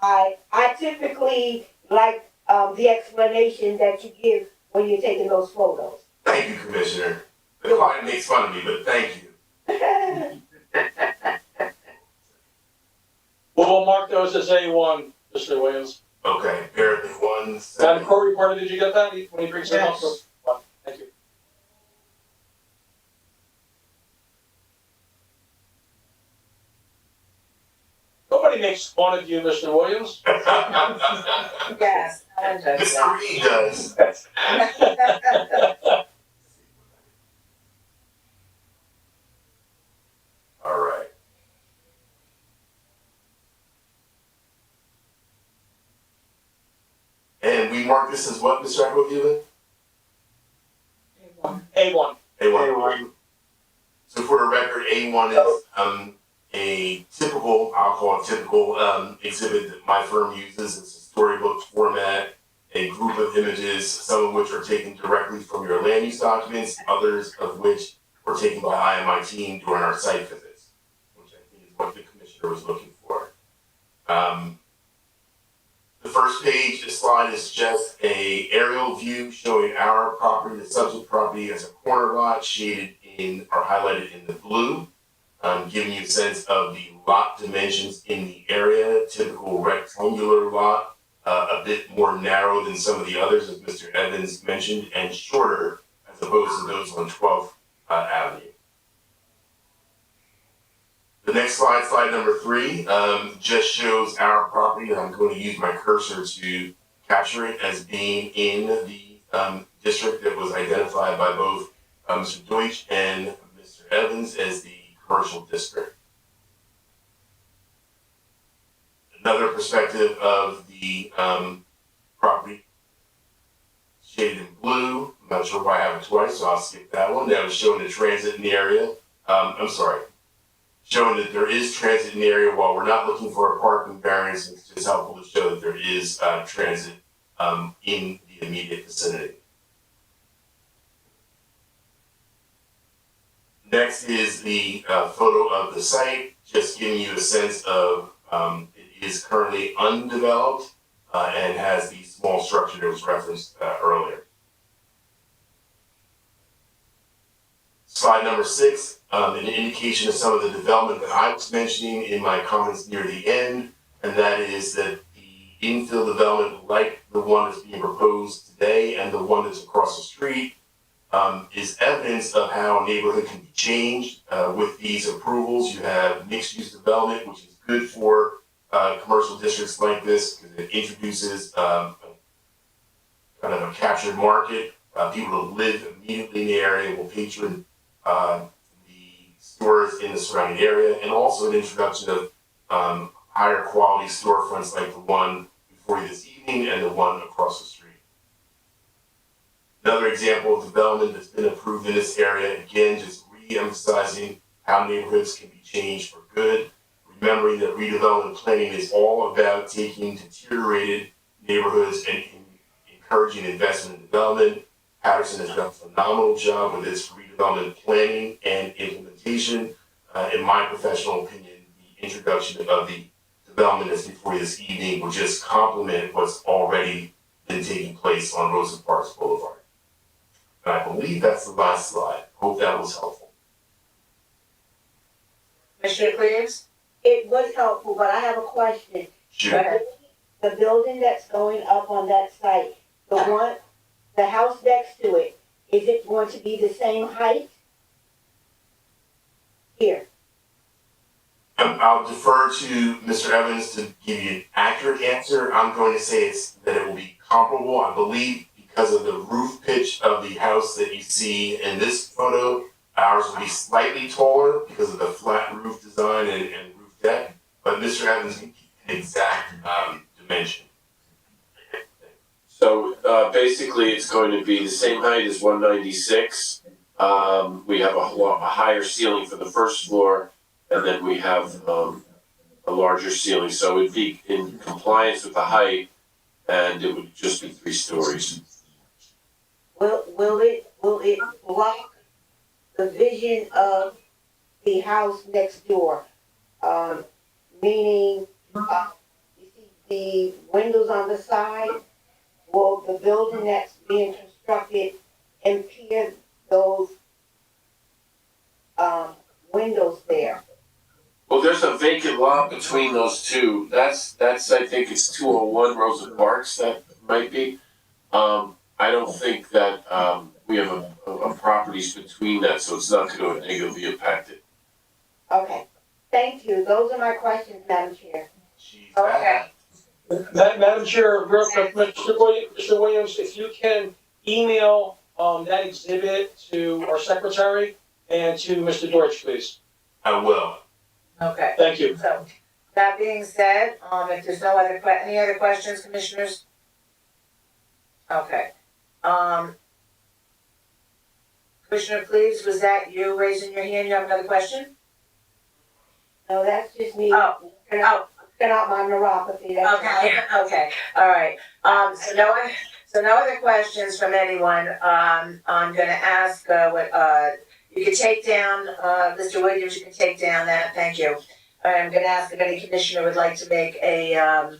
I typically like the explanation that you give when you're taking those photos. Thank you, Commissioner. The client makes fun of me, but thank you. We'll mark those as A1, Mr. Williams. Okay, bear with me 1 Madam second. Court Reporter, did you get that when he brings it up? Yes. Thank you. Nobody makes fun of you, Mr. Williams. Yes, I enjoy Mr. that. Reed does. All right. And we mark this as what, Mr. Echoviewin? A1. A1. So for the record, A1 is a typical, I'll call it typical, exhibit that my firm uses. It's a storybook format, a group of images, some of which are taken directly from your land use documents, others of which were taken by I and my team during our site visits, which I think is what the commissioner was looking for. The first page, this slide is just a aerial view showing our property, the subject property, as a corner lot shaded in or highlighted in the blue, giving you a sense of the lot dimensions in the area. Typical rectangular lot, a bit more narrow than some of the others, as Mr. Evans mentioned, and shorter as opposed to those on 12th Avenue. The next slide, slide number 3, just shows our property, and I'm going to use my cursor to capture it as being in the district that was identified by both Mr. Deutsch and Mr. Evans as the commercial district. Another perspective of the property shaded in blue. I'm not sure why I have it twice, so I'll skip that one. That was showing the transit in the area. showing that there is transit in the area. While we're not looking for a parking variance, it's just helpful to show that there is transit in the immediate vicinity. Next is the photo of the site, just giving you a sense of it is currently undeveloped and has the small structure that was referenced earlier. Slide number 6, an indication of some of the development that I was mentioning in my comments near the end, and that is that the infill development, like the one that's being proposed today and the one that's across the street, is evidence of how a neighborhood can be changed with these approvals. You have mixed-use development, which is good for commercial districts like this because it introduces kind of a captured market. People who live immediately in the area will patron the stores in the surrounding area, and also an introduction of higher quality storefronts like the one before you this evening and the one across the street. Another example of development that's been approved in this area, again, just re-emphasizing how neighborhoods can be changed for good, remembering that redevelopment planning is all about taking deteriorated neighborhoods and encouraging investment and development. Paterson has done a phenomenal job with its redevelopment planning and implementation. In my professional opinion, the introduction of the development that's before you this evening will just complement what's already been taking place on Roosevelt Boulevard. And I believe that's the last slide. Hope that was helpful. Commissioner Cleaves? It was helpful, but I have a question. Sure. The building that's going up on that site, the house next to it, is it going to be the same height? Here. I'll defer to Mr. Evans to give you an accurate answer. I'm going to say that it will be comparable. I believe because of the roof pitch of the house that you see in this photo, ours will be slightly taller because of the flat roof design and roof deck. But Mr. Evans can keep an exact dimension. So basically, it's going to be the same height as 196. We have a higher ceiling for the first floor, and then we have a larger ceiling. So it'd be in compliance with the height, and it would just be 3 stories. Will it block the vision of the house next door? Meaning, you see the windows on the side? Will the building that's being constructed impede those windows there? Well, there's a vacant lot between those two. That's I think it's 201 Rosa Parks, that might be. I don't think that we have a properties between that, so it's not going to negatively impact it. Okay, thank you. Those are my questions, Madam Chair. Okay. Madam Chair, real quick, Mr. Williams, if you can email that exhibit to our secretary and to Mr. Deutsch, please. I will. Okay. Thank you. So, that being said, if there's no other any other questions, commissioners? Okay. Commissioner Cleaves, was that you raising your hand? You have another question? No, that's just me. Oh. Turn out my neuropathy. That's Okay, okay, all right. So no other questions from anyone. I'm gonna ask, you can take down, Mr. Williams, you can take down that, thank you. All right, I'm gonna ask if any commissioner would like to make a,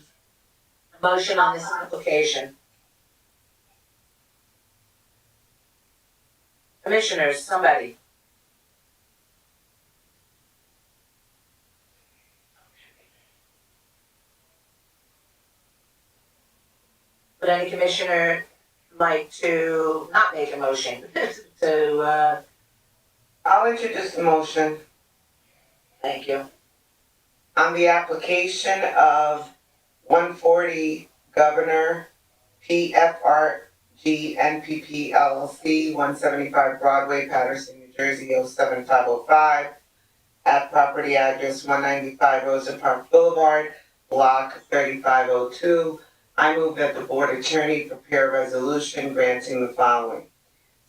motion on this application. Commissioners, somebody. Would any commissioner like to not make a motion to, I'll introduce the motion thank you. on the application of 140 Governor PFRG NPP LLC, 175 Broadway, Paterson, New Jersey, 07505, at property address 195 Rosa Parks Boulevard, block 3502. I move that the board attorney prepare a resolution granting the following: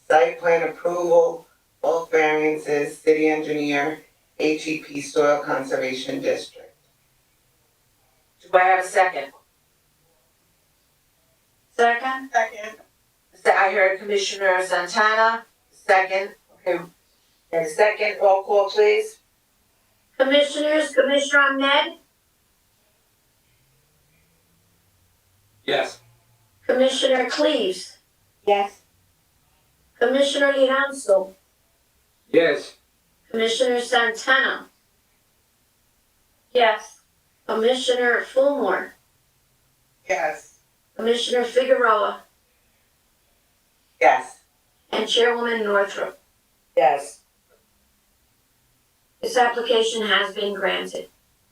site plan approval Bulk variances, city engineer, HEP Soil Conservation District. Do I have a second? Second? Second. I heard Commissioner Santana, second, okay, and a second, roll call please. Commissioners, Commissioner Ahmed, Yes. Commissioner Cleaves, Yes. Commissioner Liranzo, Yes. Commissioner Santana. Yes. Commissioner Fulmore, Yes. Commissioner Figueroa, Yes. and Chairwoman Northrop. Yes. This application has been granted.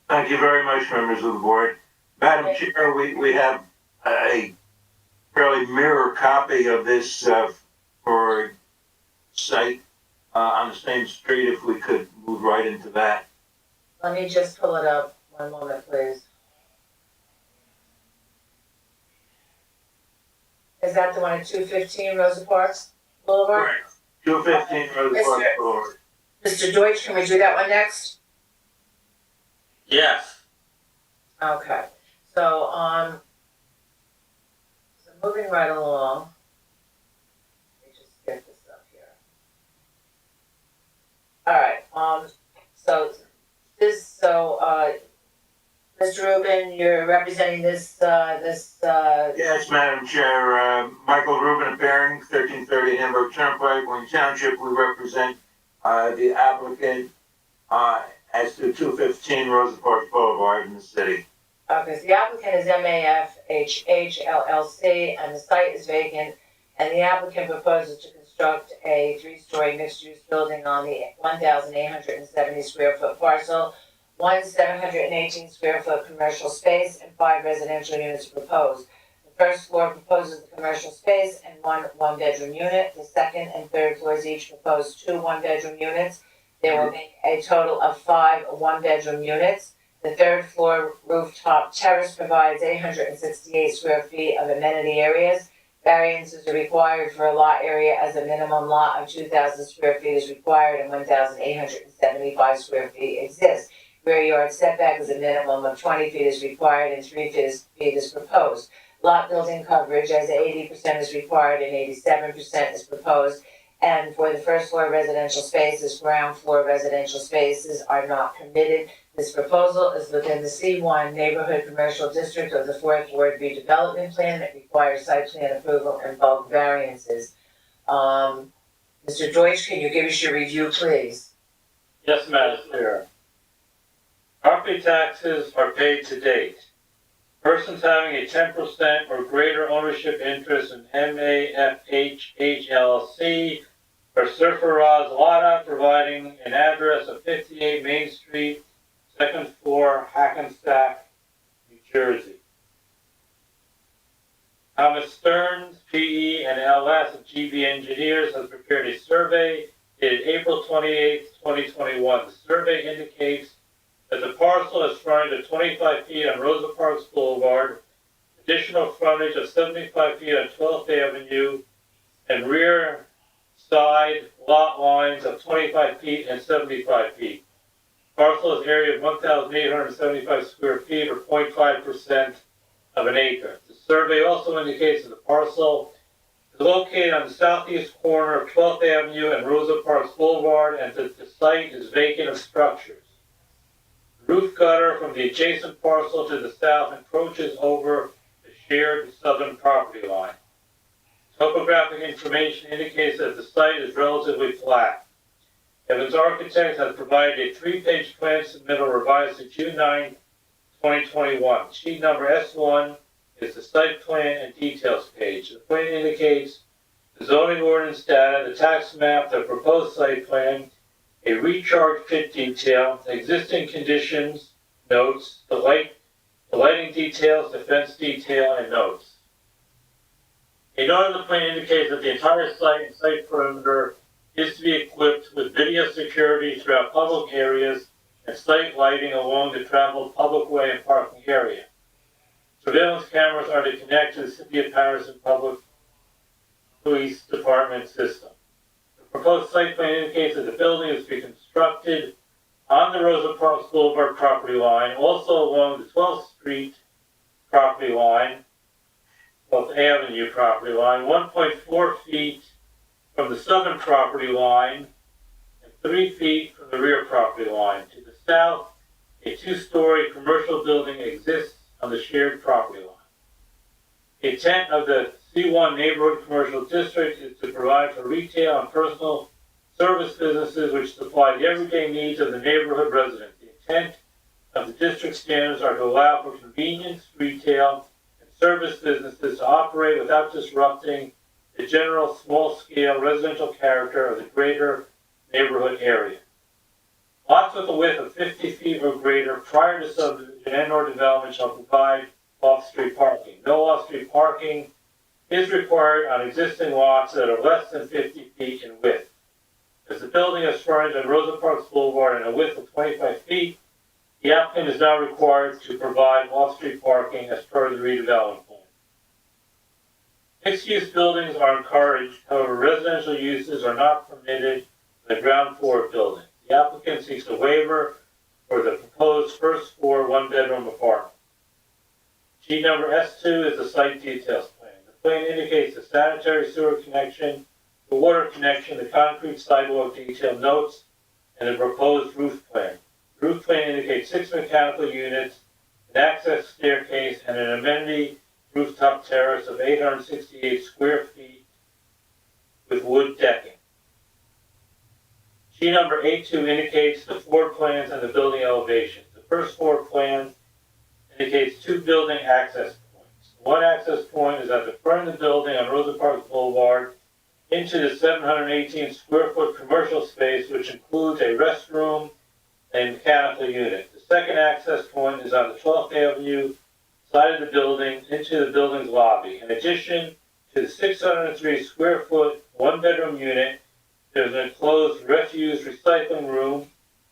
Thank you very much, members of the board. Madam Chair, we have a fairly mirror copy of this for site on the same street, if we could move right into that. Let me just pull it up, one moment please. Is that the one at 215 Rosa Parks Boulevard? Correct. 215 Roosevelt Boulevard. Mr. Deutsch, can we do that one next? Yes. Okay, so, so moving right along. Let me just get this up here. Alright, Mr. Rubin, you're representing this. Yes, Madam Chair. Michael Rubin appearing, 1330 Hamburg Turnpike, Wayne Township. We represent the applicant as to 215 Rosa Parks Boulevard in the city. Okay, so the applicant is MAFHH LLC, and the site is vacant, and the applicant proposes to construct a 3-story mixed-use building on the 1,870 square foot parcel. 1 718 square foot commercial space and 5 residential units proposed. The first floor proposes the commercial space and 1 one-bedroom unit. The second and third floors each propose 2 one-bedroom units. There will be a total of 5 one-bedroom units. The third floor rooftop terrace provides 868 square feet of amenity areas. Variances are required for a lot area, as a minimum lot of 2,000 square feet is required and 1,875 square feet exists. Rear yard setback is a minimum of 20 feet is required and 3 feet is proposed. Lot building coverage as 80% is required and 87% is proposed. And for the first floor residential spaces, ground floor residential spaces are not permitted. This proposal is within the C1 Neighborhood Commercial District of the 4th Ward Redevelopment Plan. It requires site plan approval and bulk variances. Mr. Deutsch, can you give us your review, please? Yes, Madam Chair. Property taxes are paid to date. Persons having a 10% or greater ownership interest in MAFHH LLC or Surfaraz Lada, providing an address of 58 Main Street, 2nd floor, Hackensack, New Jersey. Thomas Stearns, PE, and LS of GB Engineers has prepared a survey dated April 28, 2021. The survey indicates that the parcel is fronted at 25 feet on Rosa Parks Boulevard, additional frontage of 75 feet on 12th Avenue, and rear side lot lines of 25 feet and 75 feet. Parcel is area of 1,875 square feet, or 0.5% of an acre. The survey also indicates that the parcel is located on the southeast corner of 12th Avenue and Rosa Parks Boulevard, and that the site is vacant of structures. Roof gutter from the adjacent parcel to the south encroaches over the shared southern property line. Topographic information indicates that the site is relatively flat. Evans Architects has provided a 3-page plan submittal revised to June 9, 2021. Sheet number S1 is the site plan and details page. The plan indicates the zoning ordinance data, the tax map, the proposed site plan, a recharge pit detail, existing conditions, notes, the lighting details, the fence detail, and notes. A note on the plan indicates that the entire site and site perimeter is to be equipped with video security throughout public areas and site lighting along the traveled public way and parking area. Surveillance cameras are to connect to the City of Paterson Public Police Department system. The Proposed site plan indicates that the building is to be constructed on the Rosa Parks Boulevard property line, also along the 12th Street property line, 12th Avenue property line, 1.4 feet from the southern property line, and 3 feet from the rear property line. To the south, a 2-story commercial building exists on the shared property line. The intent of the C1 Neighborhood Commercial District is to provide for retail and personal service businesses which supply the everyday needs of the neighborhood residents. The intent of the district standards are to allow for convenience, retail, and service businesses to operate without disrupting the general small-scale residential character of the greater neighborhood area. Lots with a width of 50 feet or greater prior to subdivision and/or development shall provide off-street parking. No off-street parking is required on existing lots that are less than 50 feet in width. As the building is fronted on Rosa Parks Boulevard and a width of 25 feet, the applicant is now required to provide off-street parking as part of the redevelopment plan. Mixed-use buildings are encouraged, however, residential uses are not permitted on the ground floor of buildings. The applicant seeks a waiver for the proposed first floor one-bedroom apartment. Sheet number S2 is the site details plan. The plan indicates the sanitary sewer connection, the water connection, the concrete sidewalk detail notes, and the proposed roof plan. The roof plan indicates 6 mechanical units, an access staircase, and an amenity rooftop terrace of 868 square feet with wood decking. Sheet number A2 indicates the floor plans and the building elevations. The first floor plan indicates 2 building access points. One access point is at the front of the building on Rosa Parks Boulevard into the 718 square foot commercial space, which includes a restroom and a mechanical unit. The second access point is on the 12th Avenue side of the building into the building's lobby. In addition to the 603 square foot one-bedroom unit, there's an enclosed refuse recycling room,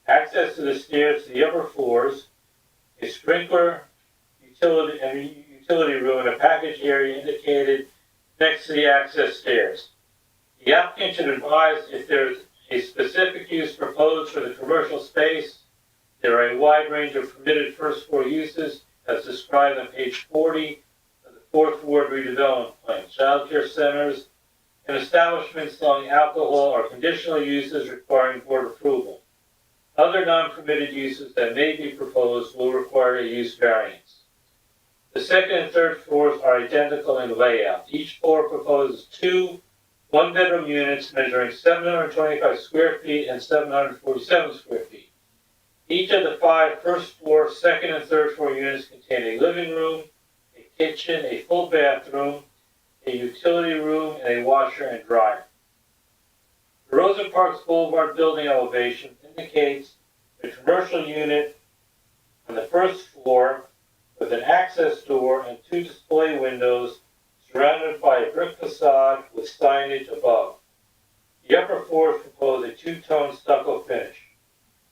access to the stairs to the upper floors, a sprinkler utility room, and a package area indicated next to the access stairs. The applicant should advise if there's a specific use proposed for the commercial space. There are a wide range of permitted first floor uses as described on page 40 of the 4th Ward redevelopment plan. Child care centers and establishments selling alcohol are conditional uses requiring board approval. Other non-permitted uses that may be proposed will require a use variance. The second and third floors are identical in layout. Each floor proposes 2 one-bedroom units measuring 725 square feet and 747 square feet. Each of the 5 first floor, second, and third floor units contain a living room, a kitchen, a full bathroom, a utility room, and a washer and dryer. The Rosa Parks Boulevard building elevation indicates a commercial unit on the first floor with an access door and 2 display windows surrounded by a brick facade with signage above. The upper floors propose a 2-tone stucco finish.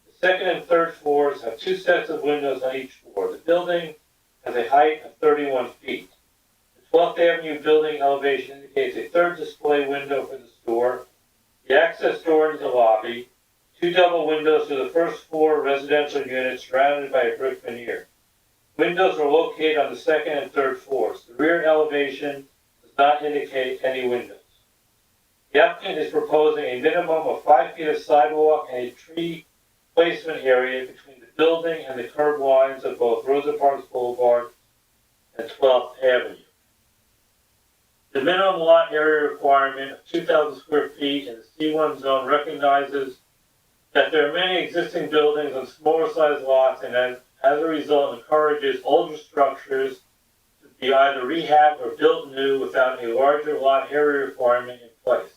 The second and third floors have 2 sets of windows on each floor. The building has a height of 31 feet. The 12th Avenue building elevation indicates a 3rd display window for the store, the access door into the lobby, 2 double windows to the first floor residential unit surrounded by a brick veneer. Windows are located on the second and third floors. The rear elevation does not indicate any windows. The applicant is proposing a minimum of 5 feet of sidewalk and a tree placement area between the building and the curb lines of both Rosa Parks Boulevard and 12th Avenue. The minimum lot area requirement of 2,000 square feet in the C1 zone recognizes that there are many existing buildings on smaller sized lots and as a result encourages older structures to be either rehabbed or built new without a larger lot area requirement in place.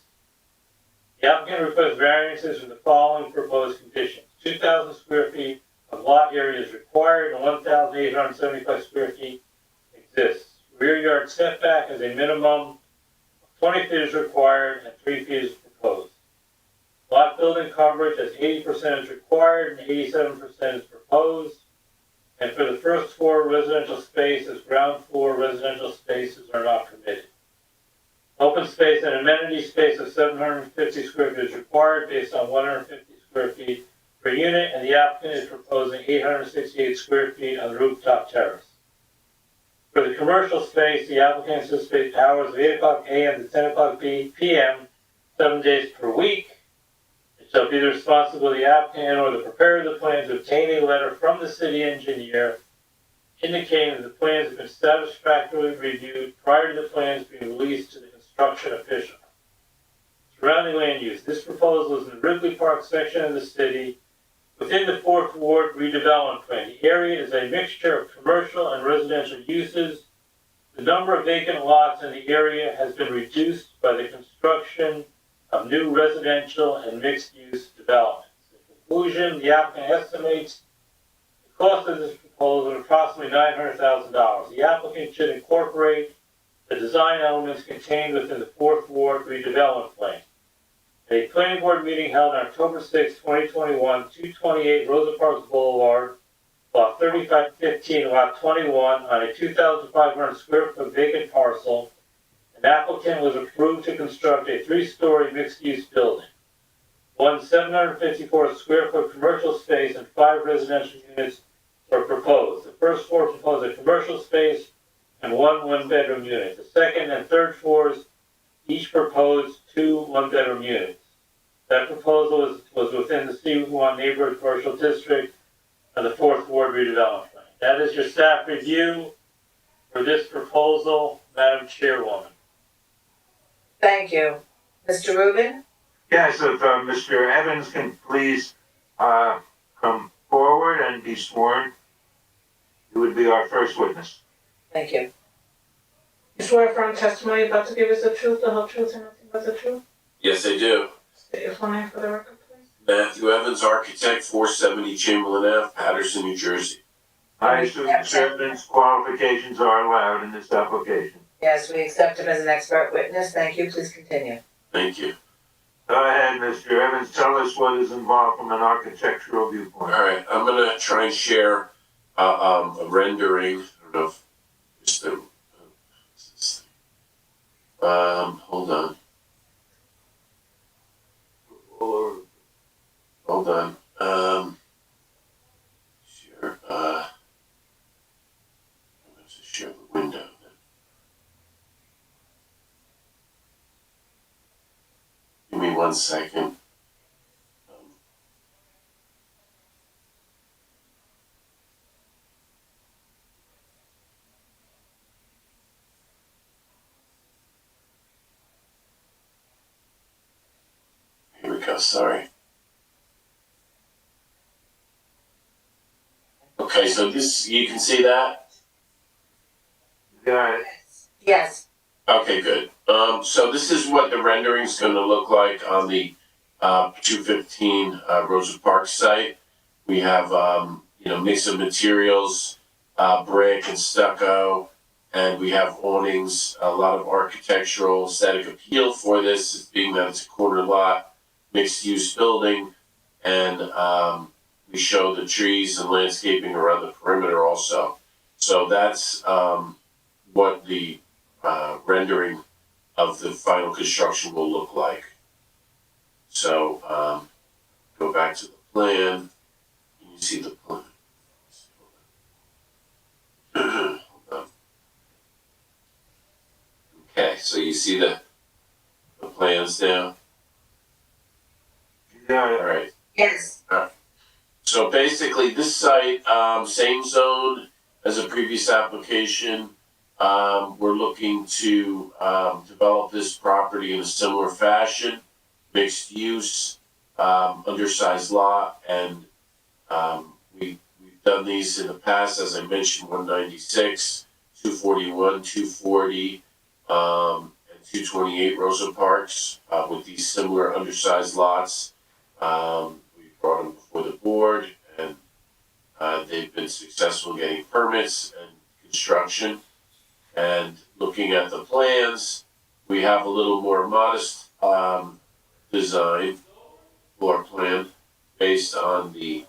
The applicant requests variances from the following proposed conditions. 2,000 square feet of lot area is required and 1,875 square feet exists. Rear yard setback is a minimum of 20 feet is required and 3 feet is proposed. Lot building coverage as 80% is required and 87% is proposed. And for the first floor residential spaces, ground floor residential spaces are not permitted. Open space and amenity space of 750 square feet is required based on 150 square feet per unit, and the applicant is proposing 868 square feet on the rooftop terrace. For the commercial space, the applicant anticipates hours of 8 o'clock a.m. to 10 o'clock p.m., 7 days per week. It shall be the responsibility of the applicant or the preparer of the plan to obtain a letter from the city engineer indicating that the plans have been satisfactorily reviewed prior to the plans being released to the construction official. Surrounding land use. This proposal is in the Ridley Park section of the city within the 4th Ward redevelopment plan. The area is a mixture of commercial and residential uses. The number of vacant lots in the area has been reduced by the construction of new residential and mixed-use developments. In conclusion, the applicant estimates the cost of this proposal at approximately $900,000. The applicant should incorporate the design elements contained within the 4th Ward redevelopment plan. A planning board meeting held on October 6, 2021, 228 Roosevelt Boulevard, lot 3515, lot 21, on a 2,500 square foot vacant parcel. An applicant was approved to construct a 3-story mixed-use building. 1 754 square foot commercial space and 5 residential units were proposed. The first floor proposed a commercial space and 1 one-bedroom unit. The second and third floors each proposed 2 one-bedroom units. That proposal was within the C1 neighborhood commercial district of the 4th Ward redevelopment plan. That is your staff review for this proposal, Madam Chairwoman. Thank you. Mr. Rubin? Yes, if Mr. Evans can please come forward and be sworn, he would be our first witness. Thank you. You swear affirm testimony about to give us the truth, the whole truth, and nothing but the truth? Yes, I do. State your full name for the record, please. Matthew Evans, architect, 470 Chamberlain Ave, Paterson, New Jersey. I assume Mr. Evans' qualifications are allowed in this application. Yes, we accept him as an expert witness. Thank you. Please continue. Thank you. Go ahead, Mr. Evans, tell us what is involved from an architectural viewpoint. All right, I'm gonna try and share a rendering. I don't know if just the hold on. Hold on. Share. I'm going to share the window then. Give me 1 second. Here we go, sorry. Okay, so this, you can see that? Got it. Yes. Okay, good. So this is what the rendering's gonna look like on the 215 Rosa Park site. We have, mix of materials, brick and stucco, and we have awnings, a lot of architectural aesthetic appeal for this, being that it's a corner lot, mixed-use building, and we show the trees and landscaping around the perimeter also. So that's what the rendering of the final construction will look like. So go back to the plan, and you see the plan. Hold on. Okay, so you see the plans now? Got it. All right. Yes. So basically, this site, same zone as a previous application. We're looking to develop this property in a similar fashion, mixed use, undersized lot, and we've done these in the past, as I mentioned, 196, 241, 240, and 228 Rosa Parks with these similar undersized lots. We brought them before the board, and they've been successful in getting permits and construction. And looking at the plans, we have a little more modest design floor plan based on the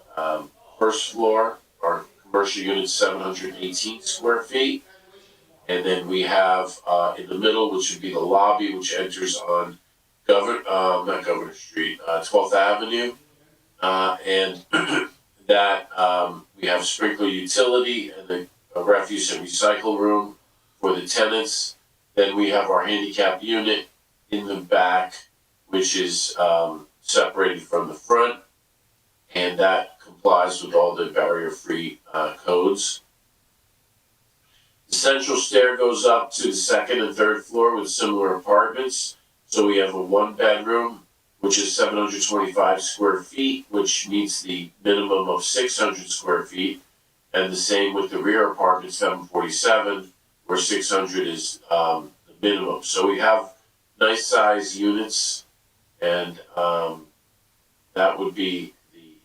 first floor, our commercial unit 718 square feet. And then we have, in the middle, which would be the lobby, which enters on not Governor Street, 12th Avenue. And that, we have sprinkler utility and a refuse and recycle room for the tenants. Then we have our handicap unit in the back, which is, separated from the front. And that complies with all the barrier-free, codes. The central stair goes up to the second and third floor with similar apartments. So we have a 1-bedroom, which is 725 square feet, which meets the minimum of 600 square feet. And the same with the rear apartment, 747, where 600 is the minimum. So we have nice size units, and that would be the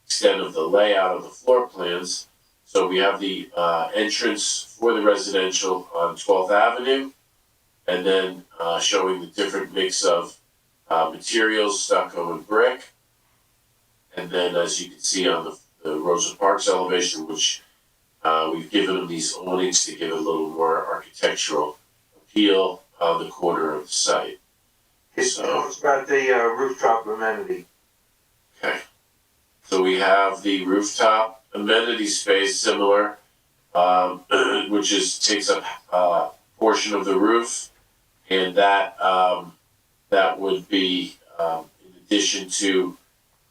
extent of the layout of the floor plans. So we have the entrance for the residential on 12th Avenue, and then showing the different mix of materials, stucco and brick. And then, as you can see on the Rosa Parks elevation, which we've given them these awnings to give a little more architectural appeal on the corner of the site. It's about the rooftop amenity. Okay. So we have the rooftop amenity space, similar, which takes up a portion of the roof, and that would be in addition to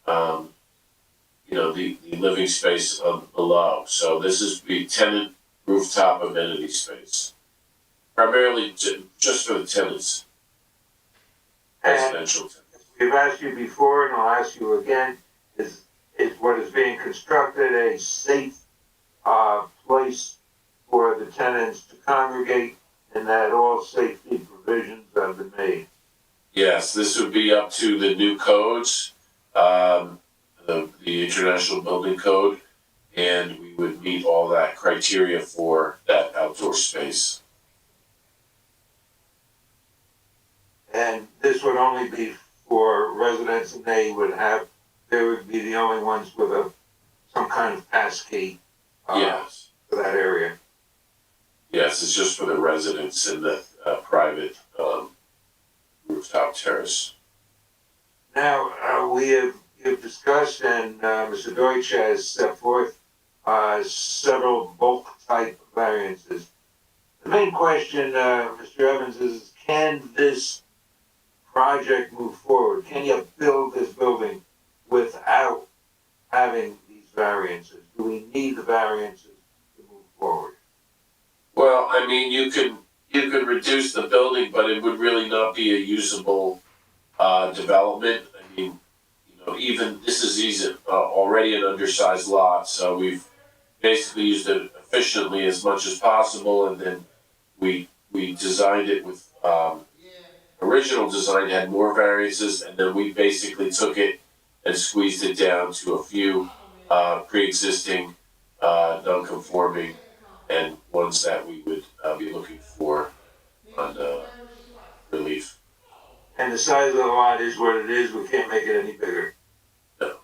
the living space below. So this is the tenant rooftop amenity space, primarily just for the tenants, residential tenants. We've asked you before, and I'll ask you again, is what is being constructed a safe place for the tenants to congregate, and that all safety provisions have been made? Yes, this would be up to the new codes, the International Building Code, and we would meet all that criteria for that outdoor space. And this would only be for residents, and they would be the only ones with some kind of pass key Yes. for that area. Yes, it's just for the residents in the private rooftop terrace. Now, you've discussed, and Mr. Deutsch has set forth several bulk type variances. The main question, Mr. Evans, is can this project move forward? Can you build this building without having these variances? Do we need the variances to move forward? Well, I mean, you could reduce the building, but it would really not be a usable development. I mean, even this is already an undersized lot, so we've basically used it efficiently as much as possible, and then we designed it with original design had more variances, and then we basically took it and squeezed it down to a few pre-existing non-conforming and ones that we would be looking for on relief. And the size of the lot is what it is, we can't make it any bigger. No.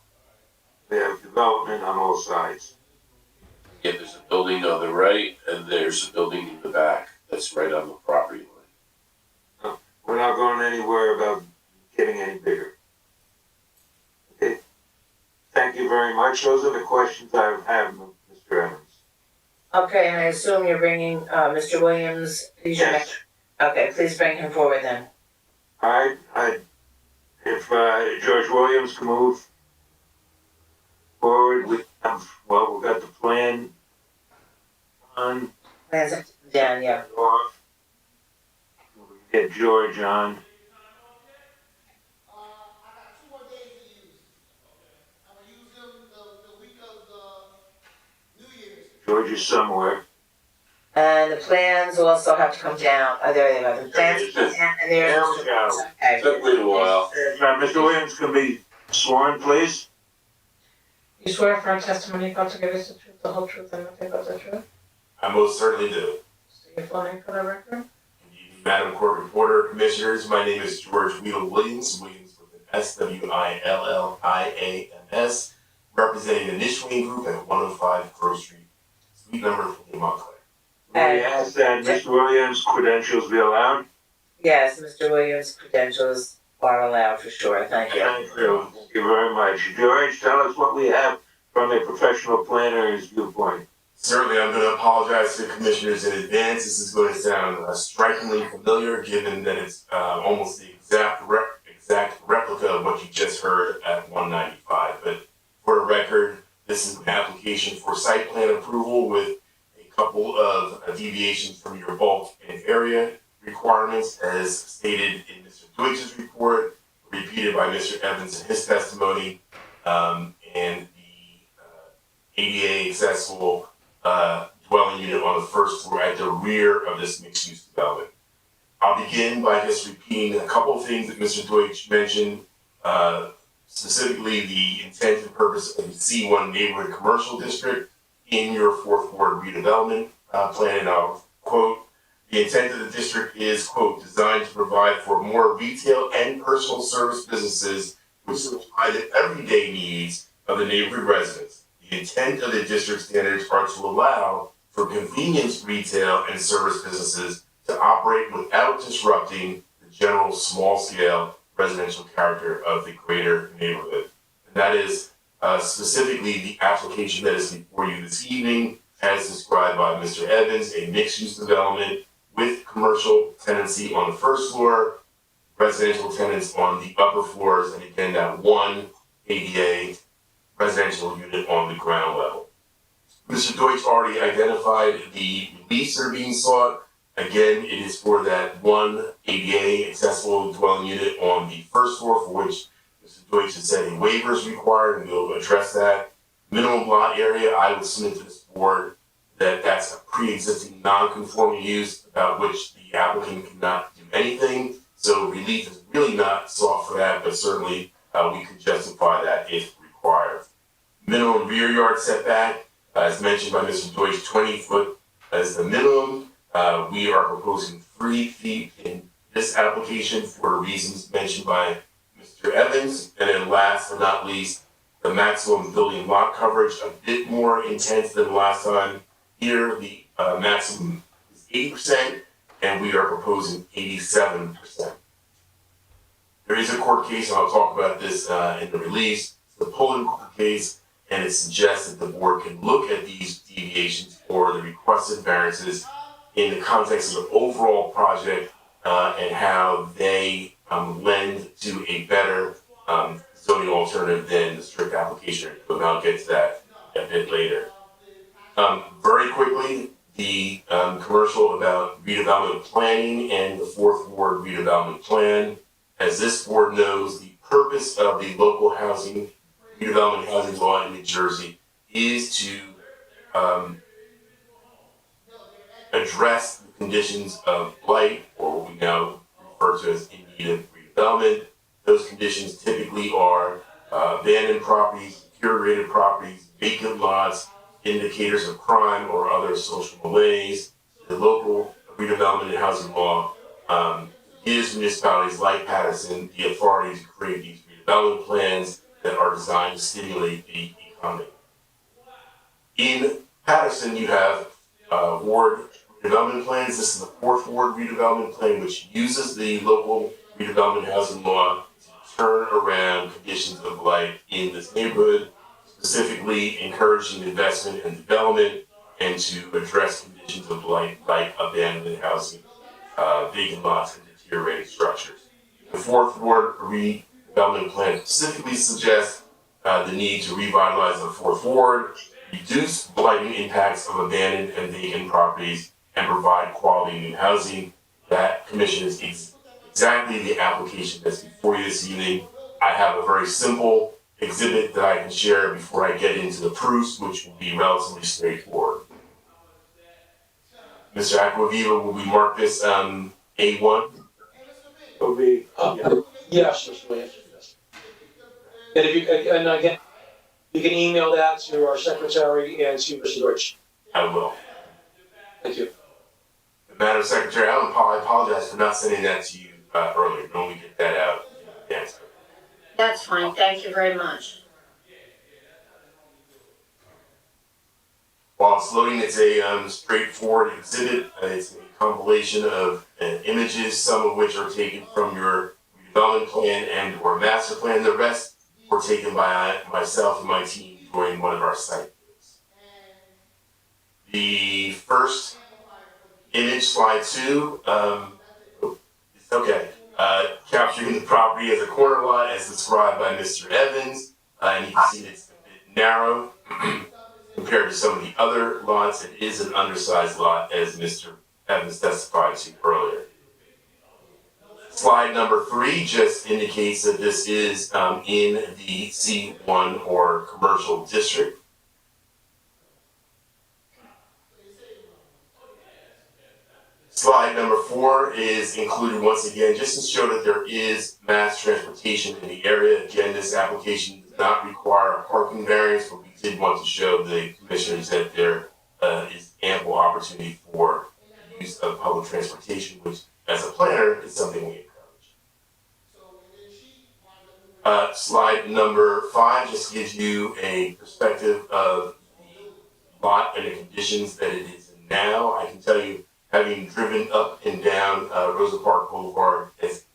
We have development on all sides. Yeah, there's a building on the right, and there's a building in the back that's right on the property line. We're not going anywhere about getting any bigger. Okay. Thank you very much. Those are the questions I have, Mr. Evans. Okay, and I assume you're bringing, Mr. Williams, please. Yes. Okay, please bring him forward then. All right, if George Williams can move forward, we've got the plan on. Plans up down, yeah. Off. We can get George on. George is somewhere. And the plans also have to come down. Oh, there they go. The plans There come down, and there's. There we go. Okay. Took me a while. Mr. Williams can be sworn, please. You swear firm testimony about to give us the truth, the whole truth, and nothing but the truth? I most certainly do. State your full name for the record. Madam Court Reporter, Commissioners, my name is George Weedle Williams with an SWILLIAMS, representing the Nishwayne Group at 105 Grove Street, suite number 40 Montclair. We ask that Mr. Williams' credentials be allowed. Yes, Mr. Williams' credentials are allowed for sure, thank you. Thank you very much. George, tell us what we have from a professional planner's viewpoint. Certainly, I'm going to apologize to the commissioners in advance. This is going to sound strikingly familiar, given that it's almost the exact replica of what you just heard at 195. But for the record, this is an application for site plan approval with a couple of deviations from your bulk and area requirements, as stated in Mr. Deutsch's report, repeated by Mr. Evans in his testimony, and the ADA accessible dwelling unit on the first floor at the rear of this mixed-use development. I'll begin by just repeating a couple of things that Mr. Deutsch mentioned, specifically the intent and purpose of the C1 neighborhood commercial district in your fourth ward redevelopment plan, and I'll quote, the intent of the district is, quote, designed to provide for more retail and personal service businesses which supply the everyday needs of the neighborhood residents. The intent of the district standards are to allow for convenience retail and service businesses to operate without disrupting the general small-scale residential character of the greater neighborhood. And that is specifically the application that is before you this evening, as described by Mr. Evans, a mixed-use development with commercial tenancy on the first floor, residential tenants on the upper floors, and again, that one ADA residential unit on the ground level. Mr. Deutsch already identified the reliefs that are being sought. Again, it is for that one ADA accessible dwelling unit on the first floor, for which Mr. Deutsch has said a waiver is required, and we'll address that. Minimum lot area, I would submit to this board that that's a pre-existing non-conforming use about which the applicant cannot do anything. So relief is really not sought for that, but certainly we could justify that if required. Minimum rear yard setback, as mentioned by Mr. Deutsch, 20 foot as the minimum. We are proposing 3 feet in this application for the reasons mentioned by Mr. Evans. And then last but not least, the maximum building lot coverage, a bit more intense than last time. Here, the maximum is 80%, and we are proposing 87%. There is a court case, and I'll talk about this in the release, the Pullen court case, and it suggests that the board can look at these deviations or the requested variances in the context of the overall project and how they lend to a better zoning alternative than the strict application. But I'll get to that a bit later. Very quickly, the commercial about redevelopment planning and the fourth ward redevelopment plan. As this board knows, the purpose of the local housing redevelopment housing law in New Jersey is to address the conditions of blight, or what we now refer to as in need of redevelopment. Those conditions typically are abandoned properties, deteriorated properties, vacant lots, indicators of crime or other social malaise. The local redevelopment and housing law gives municipalities like Paterson the authority to create these redevelopment plans that are designed to stimulate the economy. In Paterson, you have ward redevelopment plans. This is the fourth ward redevelopment plan, which uses the local redevelopment housing law to turn around conditions of blight in this neighborhood, specifically encouraging investment and development, and to address conditions of blight like abandoned housing, vacant lots, and deteriorated structures. The fourth ward redevelopment plan specifically suggests the need to revitalize the fourth ward, reduce blighting impacts of abandoned and vacant properties, and provide quality new housing. That commission is exactly the application that's before you this evening. I have a very simple exhibit that I can share before I get into the proofs, which will be relatively straightforward. Mr. Aquaviva, will we mark this A1? Will be, yes, Mr. Williams, yes. And if you, and again, you can email that to our secretary and to Mr. Deutsch. I will. Thank you. Madam Secretary, I apologize for not sending that to you earlier. Normally get that out in advance. That's fine, thank you very much. While it's loading, it's a straightforward exhibit. It's a compilation of images, some of which are taken from your redevelopment plan and or master plan. The rest were taken by myself and my team during one of our site visits. The first image, slide 2, capturing the property as a corner lot as described by Mr. Evans. And you can see that it's a bit narrow compared to some of the other lots. It is an undersized lot, as Mr. Evans testified to earlier. Slide number 3 just indicates that this is in the C1 or commercial district. Slide number 4 is included once again just to show that there is mass transportation in the area. Again, this application does not require a parking variance, but we did want to show the commissioners that there is ample opportunity for use of public transportation, which as a planner is something we encourage. Slide number 5 just gives you a perspective of the lot and the conditions that it is in now. I can tell you, having driven up and down Roosevelt Boulevard as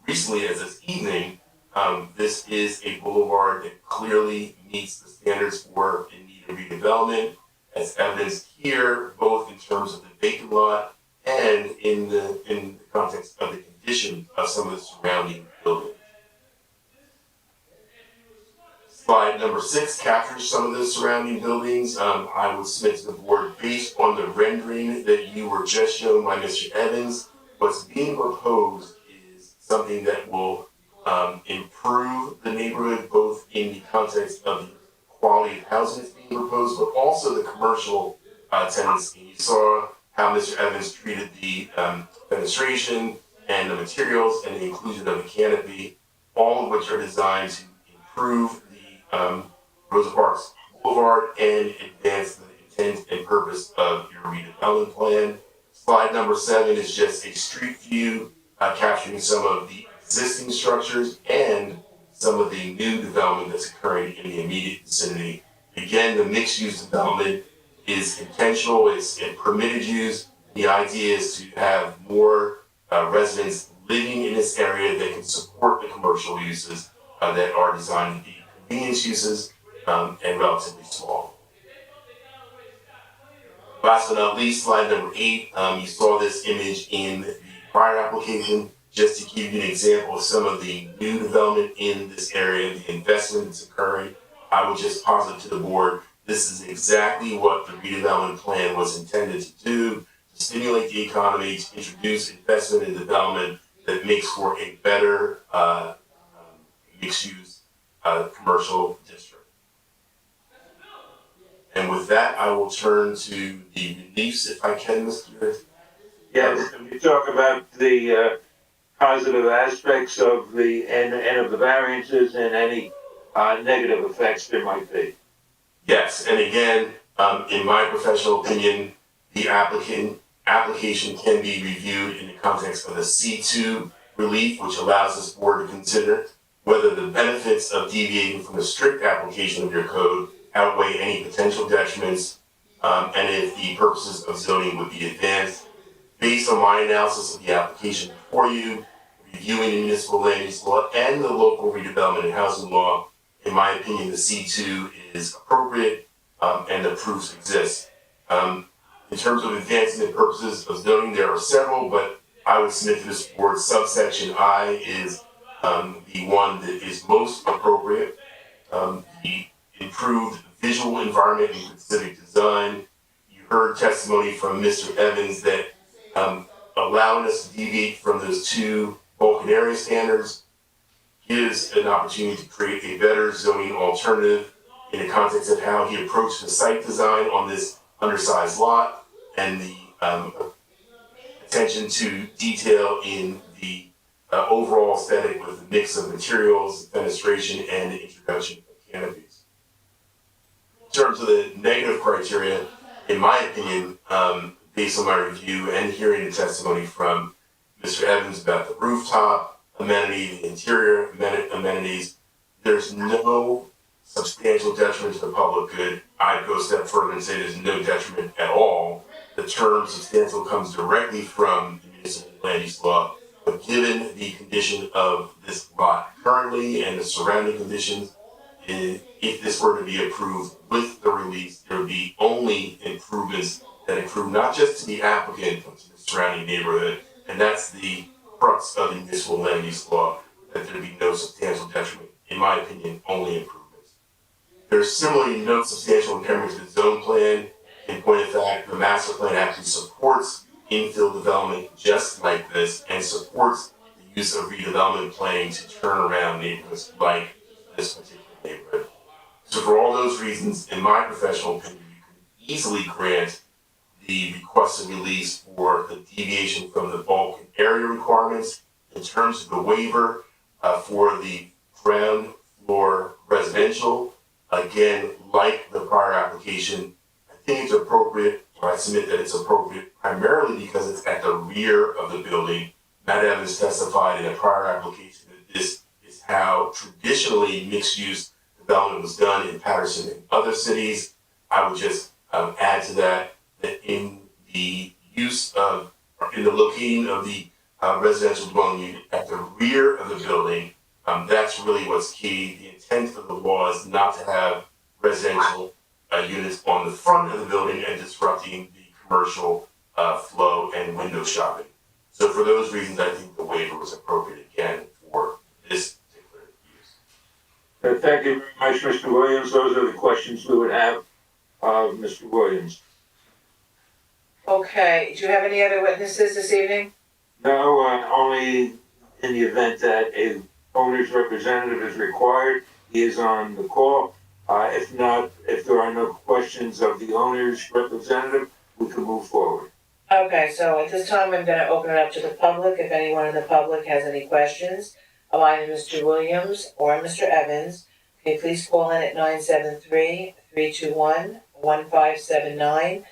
recently as this evening, this is a boulevard that clearly meets the standards for in need of redevelopment, as evidenced here, both in terms of the vacant lot and in the context of the condition of some of the surrounding buildings. Slide number 6 captures some of the surrounding buildings. I would submit to the board, based on the rendering that you were just shown by Mr. Evans, what's being proposed is something that will improve the neighborhood, both in the context of the quality of housing that's being proposed, but also the commercial tenants. And you saw how Mr. Evans treated the fenestration and the materials and the inclusion of the canopy, all of which are designed to improve Roosevelt Boulevard and advance the intent and purpose of your redevelopment plan. Slide number 7 is just a street view capturing some of the existing structures and some of the new development that's occurring in the immediate vicinity. Again, the mixed-use development is intentional, it's permitted use. The idea is to have more residents living in this area that can support the commercial uses that are designed to be convenience uses and relatively small. Last but not least, slide number 8, you saw this image in the prior application, just to give you an example of some of the new development in this area, the investment that's occurring. I would just posit to the board, this is exactly what the redevelopment plan was intended to do, to stimulate the economy, to introduce investment and development that makes for a better mixed-use commercial district. And with that, I will turn to the reliefs, if I can, Mr. Yes, and you talk about the positive aspects of the and of the variances and any negative effects there might be. Yes, and again, in my professional opinion, the application can be reviewed in the context of a C2 relief, which allows this board to consider whether the benefits of deviating from the strict application of your code outweigh any potential detriments, and if the purposes of zoning would be advanced. Based on my analysis of the application before you, reviewing the municipal land use law and the local redevelopment and housing law, in my opinion, the C2 is appropriate, and the proofs exist. In terms of advancing the purposes of zoning, there are several, but I would submit to this board subsection I is the one that is most appropriate. The improved visual environment and civic design. You heard testimony from Mr. Evans that allowing us to deviate from those 2 Vulcan area standards gives an opportunity to create a better zoning alternative in the context of how he approached the site design on this undersized lot and the attention to detail in the overall aesthetic with the mix of materials, fenestration, and the introduction of canopies. In terms of the negative criteria, in my opinion, based on my review and hearing the testimony from Mr. Evans about the rooftop amenity, the interior amenities, there's no substantial detriment to the public good. I'd go a step further and say there's no detriment at all. The term substantial comes directly from the municipal land use law, but given the condition of this lot currently and the surrounding conditions, if this were to be approved with the release, there would be only improvements that accrue not just to the applicant, but to the surrounding neighborhood. And that's the crux of the municipal land use law, that there be no substantial detriment. In my opinion, only improvements. There's similarly no substantial impairment to the zone plan. In point of fact, the master plan actually supports infill development just like this and supports the use of redevelopment planning to turn around neighborhoods like this particular neighborhood. So for all those reasons, in my professional opinion, you can easily grant the requested release for the deviation from the bulk and area requirements. In terms of the waiver for the ground floor residential, again, like the prior application, I think it's appropriate, or I submit that it's appropriate primarily because it's at the rear of the building. Matt Evans testified in a prior application that this is how traditionally mixed-use development was done in Paterson and other cities. I would just add to that in the use of, or in the locating of the residential dwelling unit at the rear of the building, that's really what's key. The intent of the law is not to have residential units on the front of the building and disrupting the commercial flow and window shopping. So for those reasons, I think the waiver was appropriate again for this particular use. Thank you very much, Mr. Williams. Those are the questions we would have of Mr. Williams. Okay, do you have any other witnesses this evening? No, only in the event that a owner's representative is required, he is on the call. If not, if there are no questions of the owner's representative, we can move forward. Okay, so at this time, I'm gonna open it up to the public. If anyone in the public has any questions of either Mr. Williams or Mr. Evans, can you please call in at 973-321-1579.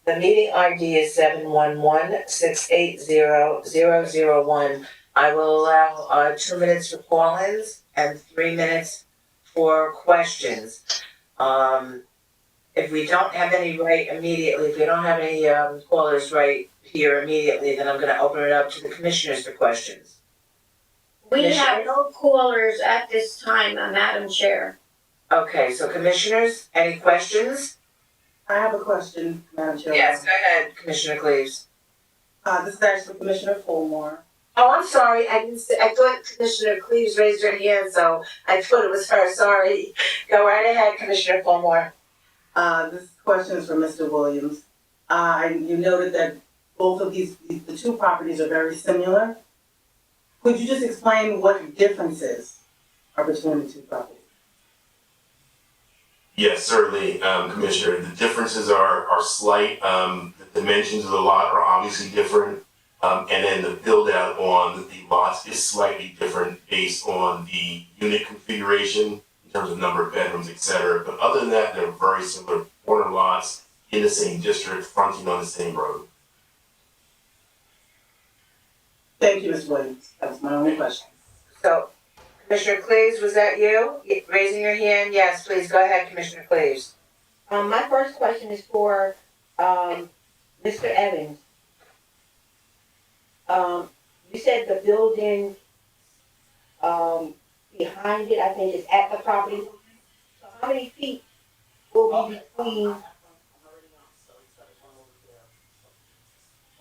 The meeting ID is 711-680-001. I will allow 2 minutes for call-ins and 3 minutes for questions. If we don't have any right immediately, if we don't have any callers right here immediately, then I'm gonna open it up to the commissioners for questions. We Commissioner? have no callers at this time, Madam Chair. Okay, so commissioners, any questions? I have a question, Madam Chair. Yes, go ahead, Commissioner Cleaves. This is actually Commissioner Fulmore. Oh, I'm sorry, I thought Commissioner Cleaves raised her hand, so I thought it was her, sorry. Go right ahead, Commissioner Fulmore. This question is for Mr. Williams. You noted that both of the two properties are very similar. Could you just explain what differences are between the two properties? Yes, certainly, Commissioner. The differences are slight. The dimensions of the lot are obviously different. And then the build out on the lots is slightly different based on the unit configuration in terms of number of bedrooms, et cetera. But other than that, they're very similar corner lots in the same district, fronting on the same road. Thank you, Ms. Williams. That was my only question. So, Commissioner Cleaves, was that you? Raising your hand? Yes, please, go ahead, Commissioner Cleaves. My first question is for, Mr. Evans. You said the building, behind it, I think is at the property. So how many feet will be between?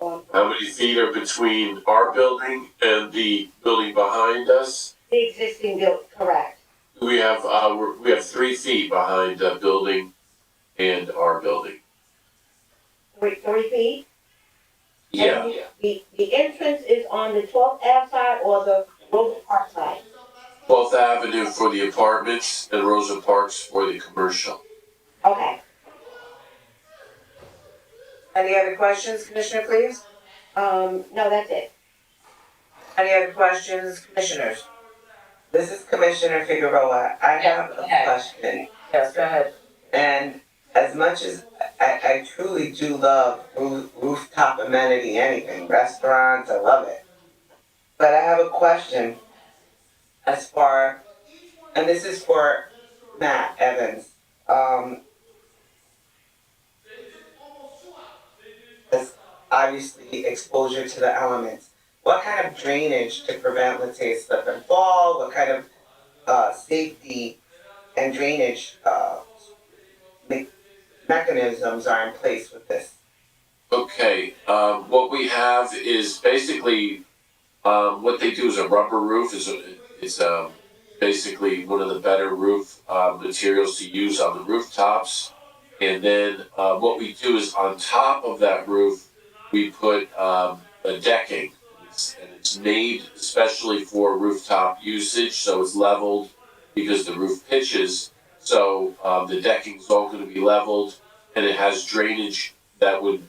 How many feet are between our building and the building behind us? The existing building, correct. We have 3 feet behind the building and our building. 3 feet? Yeah. And the entrance is on the 12th Ave side or the Roosevelt Park side? 12th Avenue for the apartments and Rosa Parks for the commercial. Okay. Any other questions, Commissioner Cleaves? No, that's it. Any other questions, commissioners? This is Commissioner Figueroa. I have a question. Yes, go ahead. And as much as I truly do love rooftop amenity, anything, restaurants, I love it. But I have a question as far, and this is for Matt Evans, there's obviously exposure to the elements. What kind of drainage to prevent, let's say, slip and fall? What kind of safety and drainage mechanisms are in place with this? Okay, what we have is basically, what they do is a rubber roof, it's basically one of the better roof materials to use on the rooftops. And then what we do is on top of that roof, we put a decking. And it's made especially for rooftop usage, so it's leveled because the roof pitches. So the decking is all going to be leveled, and it has drainage that would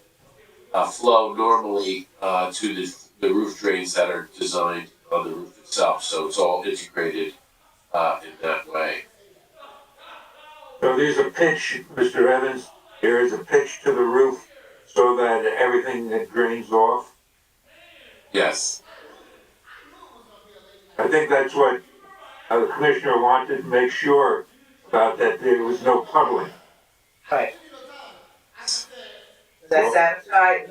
flow normally to the roof drains that are designed on the roof itself. So it's all integrated in that way. So there's a pitch, Mr. Evans, there is a pitch to the roof so that everything that drains off. Yes. I think that's what the commissioner wanted to make sure about, that there was no puddling. Right. Does that satisfy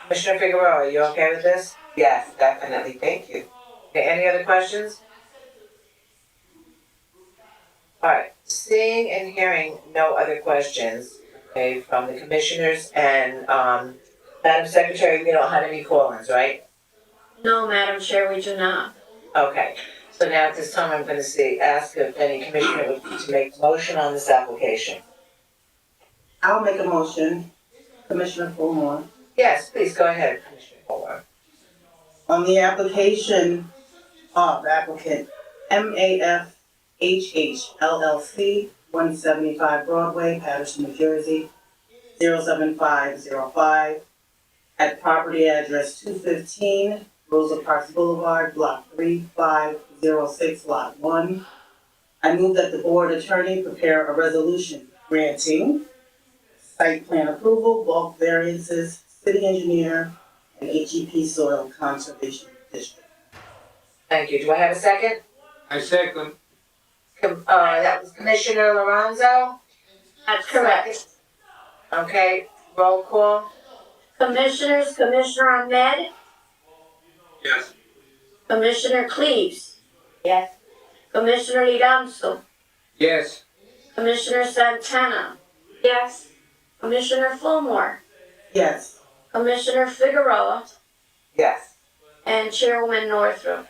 Commissioner Figueroa? Are you okay with this? Yes, definitely, thank you. Okay, any other questions? All right, seeing and hearing no other questions, okay, from the commissioners and, Madam Secretary, we don't have any call-ins, right? No, Madam Chair, we do not. Okay, so now at this time, I'm gonna ask if any commissioner would like to make a motion on this application. I'll make a motion, Commissioner Fulmore, Yes, please, go ahead, Commissioner Fuller. on the application of applicant MAF HH LLC, 175 Broadway, Paterson, New Jersey, 07505, at property address 215 Roosevelt Boulevard, Block 3506, Lot 1. I move that the board attorney prepare a resolution granting site plan approval, bulk variances, city engineer, and HEP soil conservation district. Thank you, do I have a second? I second. That was Commissioner Lorenzo? That's correct. Okay, roll call. Commissioners, Commissioner Ahmed, Yes. Commissioner Cleaves, Yes. Commissioner Liranzo, Yes. Commissioner Santana. Yes. Commissioner Fulmore, Yes. Commissioner Figueroa, Yes. and Chairwoman Northrup.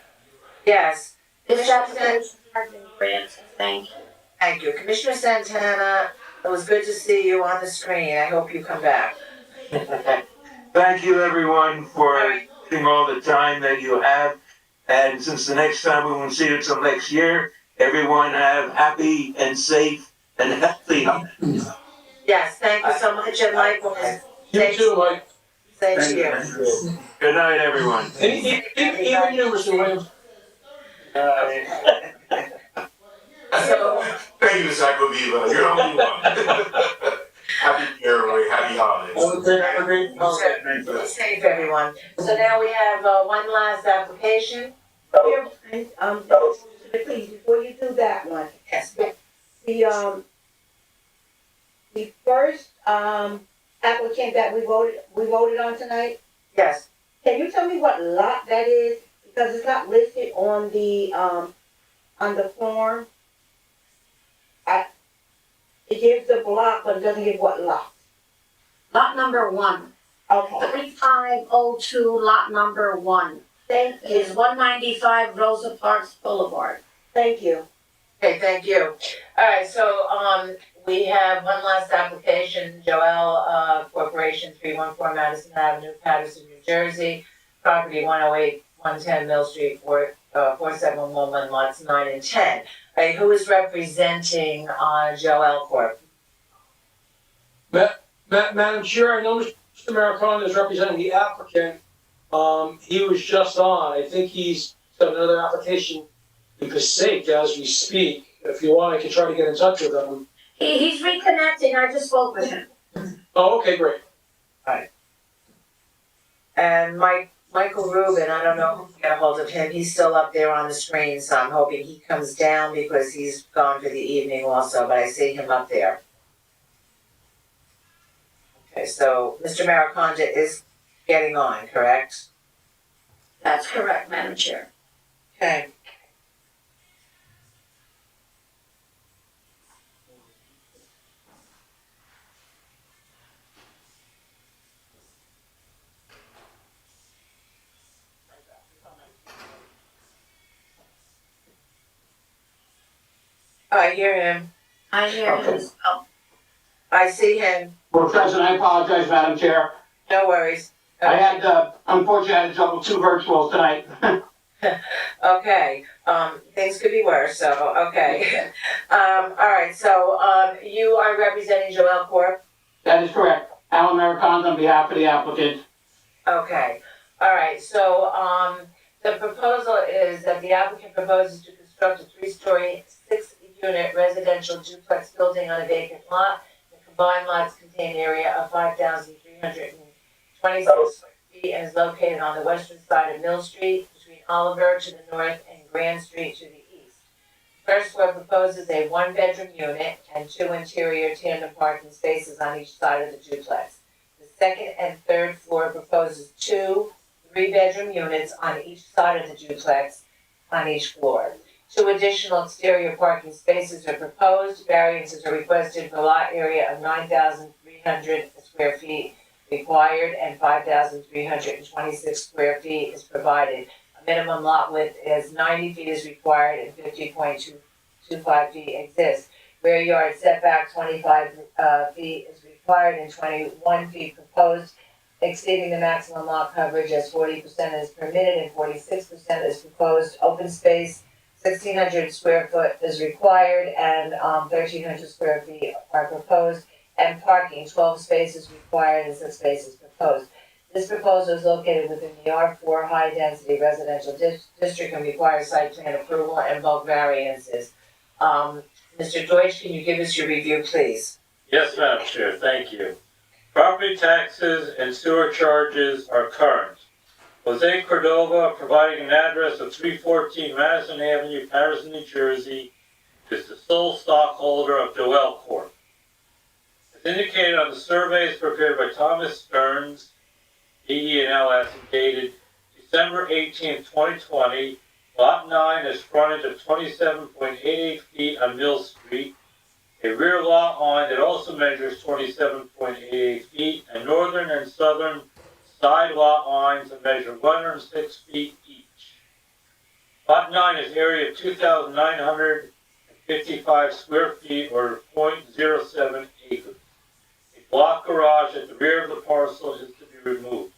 Yes. This Commissioner application has been granted. Thank you. Thank you. Commissioner Santana, it was good to see you on the screen. I hope you come back. Thank you, everyone, for taking all the time that you have. And since the next time we won't see you until next year, everyone have happy and safe and healthy. Yes, thank you so much, and likewise. You too, Mike. Same to you. Good night, everyone. And even you, Mr. Williams. So, Thank you, Ms. Aquaviva, you're the only one. Happy New Year, everybody. Happy holidays. Have a great holiday. be safe, everyone. So now we have, one last application. Here, and, please, before you do that one, Yes. the first, applicant that we voted on tonight, Yes. can you tell me what lot that is? Because it's not listed on the form. It gives the block, but it doesn't give what lot. Lot number 1, Okay, 3502, lot number 1. thank It is you, 195 Rosa Parks Boulevard. thank you. Okay, thank you. All right, so, we have one last application, Joel, Corporation, 314 Madison Avenue, Paterson, New Jersey. Property 108, 110 Mill Street, 4711 lots 9 and 10. Right, who is representing, Joel Corp? Madam Chair, I know Mr. Maricone is representing the applicant. He was just on. I think he's got another application in Passaic as we speak. If you want, I can try to get in touch with him. He's reconnecting, I just spoke with him. Oh, okay, great. And Mike Michael Rubin, I don't know who can get a hold of him, he's still up there on the screen, so I'm hoping he comes down because he's gone for the evening also, but I see him up there. Okay, so Mr. Mariconda is getting on, correct? That's correct, Madam Chair. Okay. I hear him. I hear him. Oh, I see him. Well, President, I apologize, Madam Chair. No worries. I had, unfortunately, I had to juggle two virtuals tonight. Okay, things could be worse, so, okay. All right, so, you are representing Joel Corp.? That is correct. Alan Maricons on behalf of the applicant. Okay, all right, so, the proposal is that the applicant proposes to construct a 3-story, 6-unit residential duplex building on a vacant lot. The combined lots contain area of 5,326 feet and is located on the western side of Mill Street, between Oliver to the north and Grand Street to the east. First floor proposes a 1-bedroom unit and 2 interior tandem parking spaces on each side of the duplex. The second and third floor proposes 2 3-bedroom units on each side of the duplex on each floor. 2 additional exterior parking spaces are proposed. Variances are requested for lot area of 9,300 square feet required and 5,326 square feet is provided. A minimum lot width is 90 feet is required and 50.25 feet exists. Rear yard setback 25 feet is required and 21 feet proposed, exceeding the maximum lot coverage as 40% is permitted and 46% is proposed. Open space 1,600 square foot is required and 1,300 square feet are proposed. And parking, 12 spaces required and 6 spaces proposed. This proposal is located within the R4 high-density residential district and requires site plan approval and bulk variances. Mr. Deutsch, can you give us your review, please? Yes, Madam Chair, thank you. Property taxes and sewer charges are current. Jose Cordova, providing an address of 314 Madison Avenue, Paterson, New Jersey, is the sole stockholder of Joel Corp. As indicated on the surveys prepared by Thomas Stearns, DE&LS, and dated December 18, 2020, Lot 9 has frontage of 27.88 feet on Mill Street, a rear lot line that also measures 27.88 feet, and northern and southern side lot lines that measure 106 feet each. Lot 9 is area of 2,955 square feet or 0.07 acres. A block garage at the rear of the parcel is to be removed.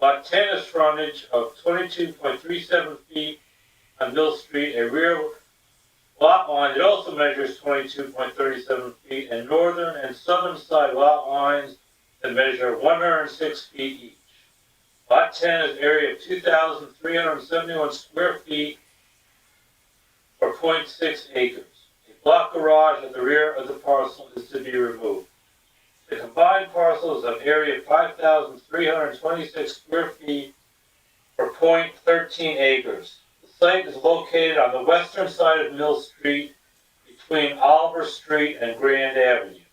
Lot 10 is frontage of 22.37 feet on Mill Street, a rear lot line that also measures 22.37 feet, and northern and southern side lot lines that measure 106 feet each. Lot 10 is area of 2,371 square feet or 0.6 acres. A block garage at the rear of the parcel is to be removed. The combined parcel is an area of 5,326 square feet or 0.13 acres. The site is located on the western side of Mill Street between Oliver Street and Grand Avenue.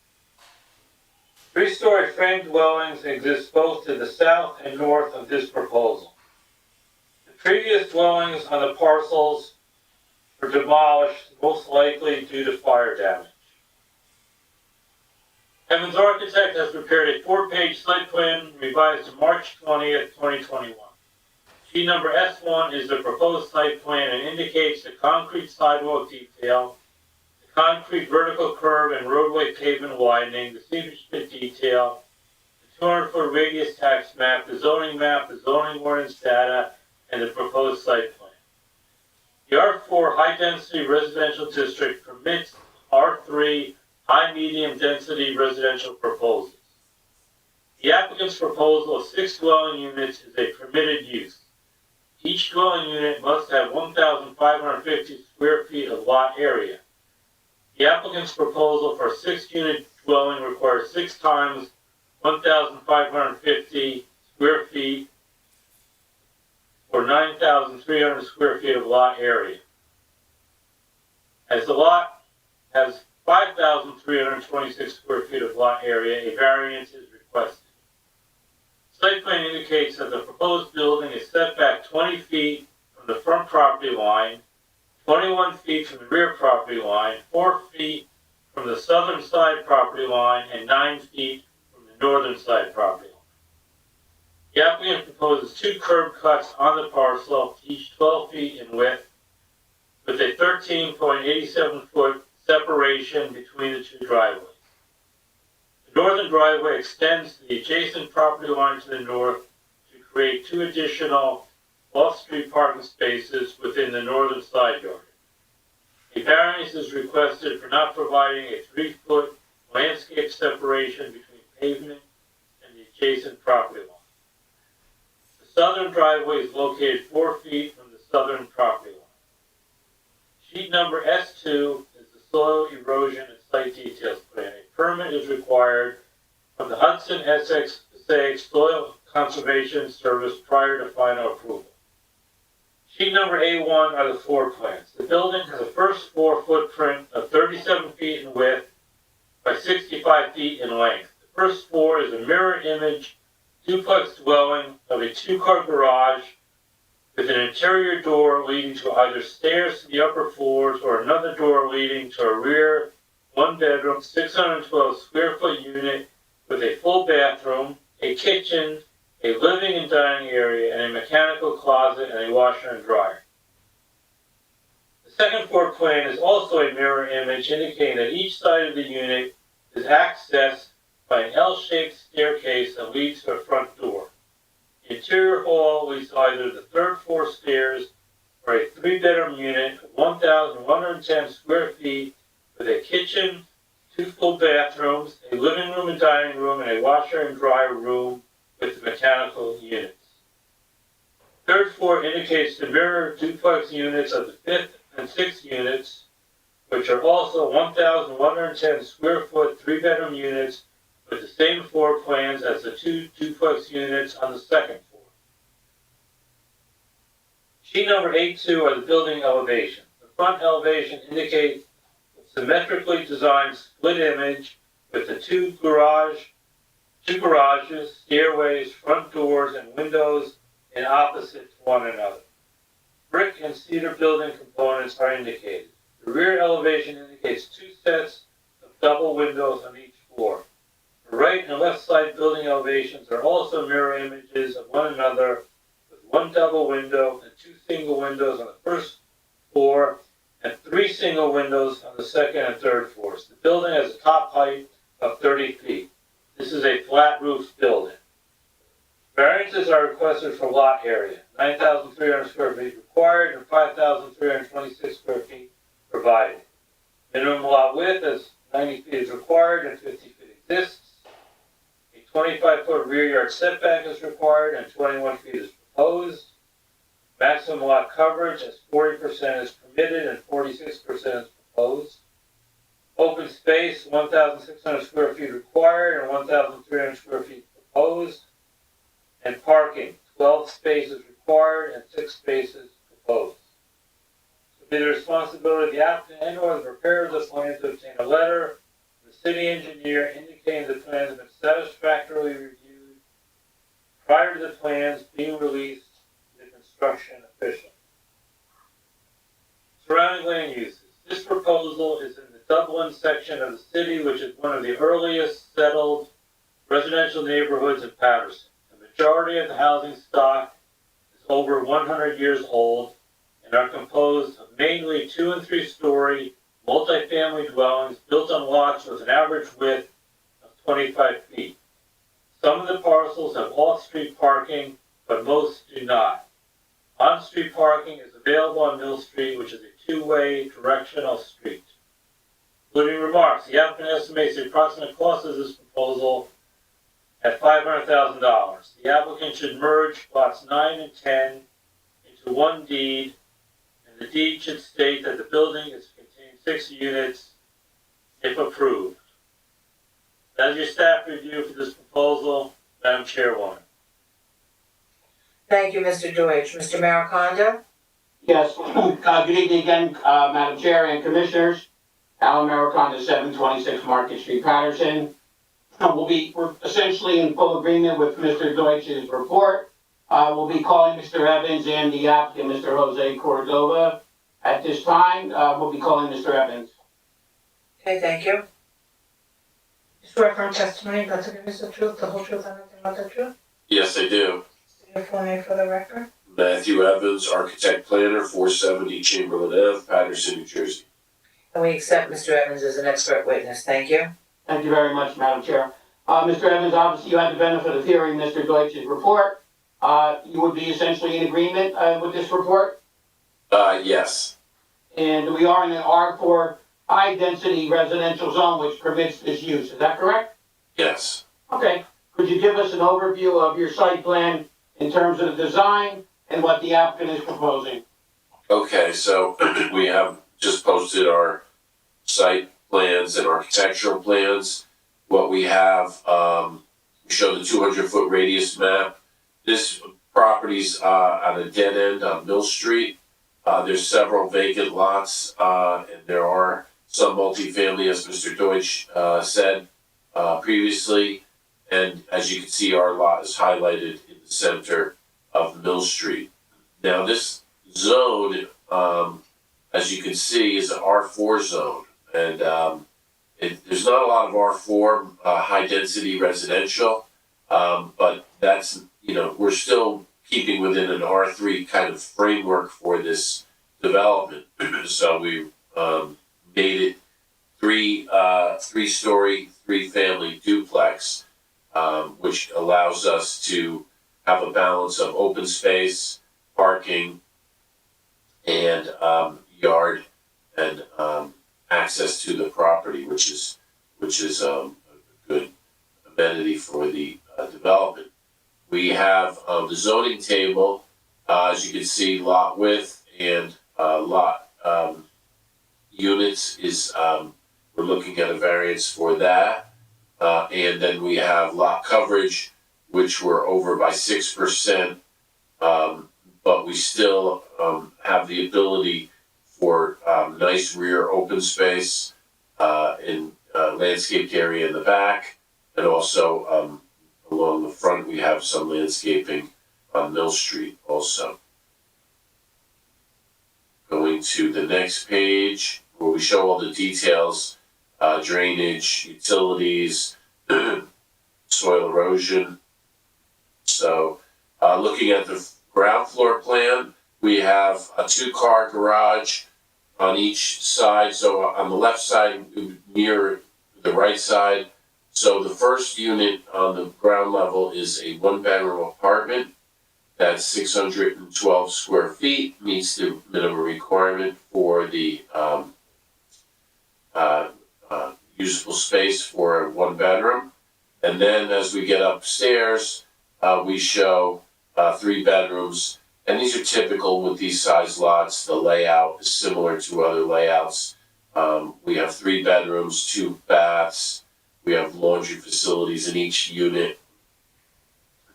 3-story frame dwellings exist both to the south and north of this proposal. The previous dwellings on the parcels were demolished, most likely due to fire damage. Evans Architect has prepared a 4-page site plan revised to March 20th, 2021. Sheet number S1 is the proposed site plan and indicates the concrete sidewalk detail, the concrete vertical curve and roadway pavement widening, the seepage pit detail, the 200-foot radius tax map, the zoning ordinance data, and the proposed site plan. The R4 high-density residential district permits R3 high-medium density residential proposals. The applicant's proposal of 6 dwelling units is a permitted use. Each dwelling unit must have 1,550 square feet of lot area. The applicant's proposal for a 6-unit dwelling requires 6 times 1,550 square feet for 9,300 square feet of lot area. As the lot has 5,326 square feet of lot area, a variance is requested. Site plan indicates that the proposed building is set back 20 feet from the front property line, 21 feet from the rear property line, 4 feet from the southern side property line, and 9 feet from the northern side property line. The applicant proposes 2 curb cuts on the parcel, each 12 feet in width, with a 13.87 foot separation between the 2 driveways. The northern driveway extends to the adjacent property line to the north to create 2 additional off-street parking spaces within the northern side yard. A variance is requested for not providing a 3-foot landscape separation between pavement and the adjacent property line. The southern driveway is located 4 feet from the southern property line. Sheet number S2 is the soil erosion and site details plan. A permit is required from the Hudson Essex Passaic Soil Conservation Service prior to final approval. Sheet number A1 are the floor plans. The building has a first floor footprint of 37 feet in width by 65 feet in length. The first floor is a mirror image duplex dwelling of a 2-car garage with an interior door leading to either stairs to the upper floors or another door leading to a rear 1-bedroom, 612 square foot unit with a full bathroom, a kitchen, a living and dining area, and a mechanical closet and a washer and dryer. The second floor plan is also a mirror image indicating that each side of the unit is accessed by an L-shaped staircase that leads to a front door. The interior hall leads to either the 3rd floor stairs or a 3-bedroom unit of 1,110 square feet with a kitchen, 2 full bathrooms, a living room and dining room, and a washer and dryer room with mechanical units. 3rd floor indicates the mirror duplex units of the 5th and 6th units, which are also 1,110 square foot 3-bedroom units with the same floor plans as the 2 duplex units on the 2nd floor. Sheet number A2 are the building elevations. The front elevation indicates a symmetrically designed split image with the 2 garages, stairways, front doors, and windows in opposite to one another. Brick and cedar building components are indicated. The rear elevation indicates 2 sets of double windows on each floor. The right and left side building elevations are also mirror images of one another with 1 double window and 2 single windows on the 1st floor and 3 single windows on the 2nd and 3rd floors. The building has a top height of 30 feet. This is a flat roof building. Variances are requested for lot area. 9,300 square feet required and 5,326 square feet provided. Minimum lot width is 90 feet is required and 50 feet exists. A 25-foot rear yard setback is required and 21 feet is proposed. Maximum lot coverage as 40% is permitted and 46% is proposed. Open space, 1,600 square feet required and 1,300 square feet proposed. And parking, 12 spaces required and 6 spaces proposed. It will be the responsibility of the applicant and or the preparer of the plan to obtain a letter from the city engineer indicating the plans have been satisfactorily reviewed prior to the plans being released to the construction official. Surrounding land uses. This proposal is in the Dublin section of the city, which is one of the earliest settled residential neighborhoods in Paterson. The majority of the housing stock is over 100 years old and are composed of mainly 2- and 3-story multifamily dwellings built on lots with an average width of 25 feet. Some of the parcels have off-street parking, but most do not. On-street parking is available on Mill Street, which is a 2-way directional street. Including remarks, the applicant estimates the approximate cost of this proposal at $500,000. The applicant should merge lots 9 and 10 into one deed, and the deed should state that the building is contains 6 units if approved. That is your staff review for this proposal, Madam Chairwoman. Thank you, Mr. Deutsch. Mr. Maricondo? Yes, good evening again, Madam Chair and Commissioners. Alan Maricondo, 726 Market Street, Paterson. We're essentially in full agreement with Mr. Deutsch's report. We'll be calling Mr. Evans and the applicant, Mr. Jose Cordova. At this time, we'll be calling Mr. Evans. Okay, thank you. You swear firm testimony about to give us the truth, the whole truth, and nothing but the truth? Yes, I do. State your full name for the record. Matthew Evans, architect planner, 470 Chamberlain Ave, Paterson, New Jersey. And we accept Mr. Evans as an expert witness. Thank you. Thank you very much, Madam Chair. Mr. Evans, obviously you had the benefit of hearing Mr. Deutsch's report. You would be essentially in agreement with this report? Yes. And we are in an R4 high-density residential zone which permits this use, is that correct? Yes. Okay. Could you give us an overview of your site plan in terms of the design and what the applicant is proposing? Okay, so we have just posted our site plans and architectural plans. What we have, we show the 200-foot radius map. This property's on a dead end on Mill Street. There's several vacant lots, and there are some multifamily, as Mr. Deutsch said previously. And as you can see, our lot is highlighted in the center of Mill Street. Now, this zone, as you can see, is an R4 zone. And there's not a lot of R4 high-density residential, but that's, we're still keeping within an R3 kind of framework for this development. So we made it three-story, three-family duplex, which allows us to have a balance of open space, parking, and yard and access to the property, which is a good amenity for the development. We have the zoning table, as you can see, lot width and lot units is, we're looking at a variance for that. And then we have lot coverage, which we're over by 6%, but we still have the ability for nice rear open space in landscaped area in the back, and also along the front we have some landscaping on Mill Street also. Going to the next page where we show all the details, drainage, utilities, soil erosion. So looking at the ground floor plan, we have a two-car garage on each side. So on the left side, near the right side. So the first unit on the ground level is a one-bedroom apartment. That's 612 square feet, meets the minimum requirement for the usable space for a one bedroom. And then as we get upstairs, we show 3 bedrooms. And these are typical with these size lots. The layout is similar to other layouts. We have 3 bedrooms, 2 baths. We have laundry facilities in each unit.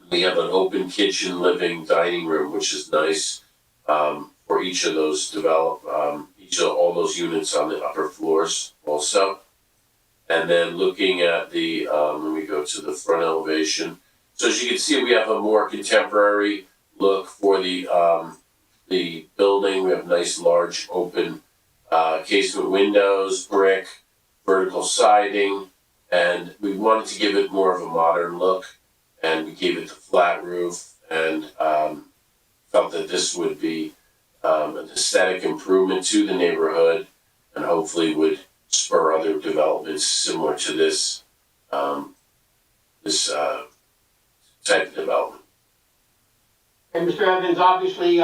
We have an open kitchen, living, dining room, which is nice for each of those all those units on the upper floors also. And then looking at the, let me go to the front elevation. So as you can see, we have a more contemporary look for the building. We have nice, large, open casement windows, brick, vertical siding, and we wanted to give it more of a modern look. And we gave it the flat roof, and felt that this would be an aesthetic improvement to the neighborhood, and hopefully would spur other developments similar to this type of development. And Mr. Evans, obviously,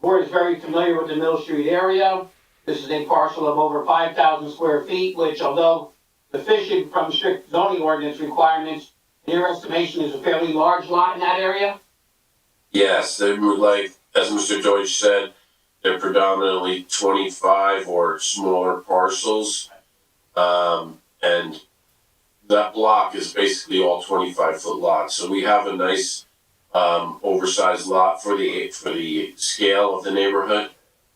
board is very familiar with the Mill Street area. This is a parcel of over 5,000 square feet, which, although deficient from strict zoning ordinance requirements, in your estimation, is a fairly large lot in that area? Yes, they were like, as Mr. Deutsch said, they're predominantly 25 or smaller parcels. And that block is basically all 25-foot lots. So we have a nice oversized lot for the scale of the neighborhood.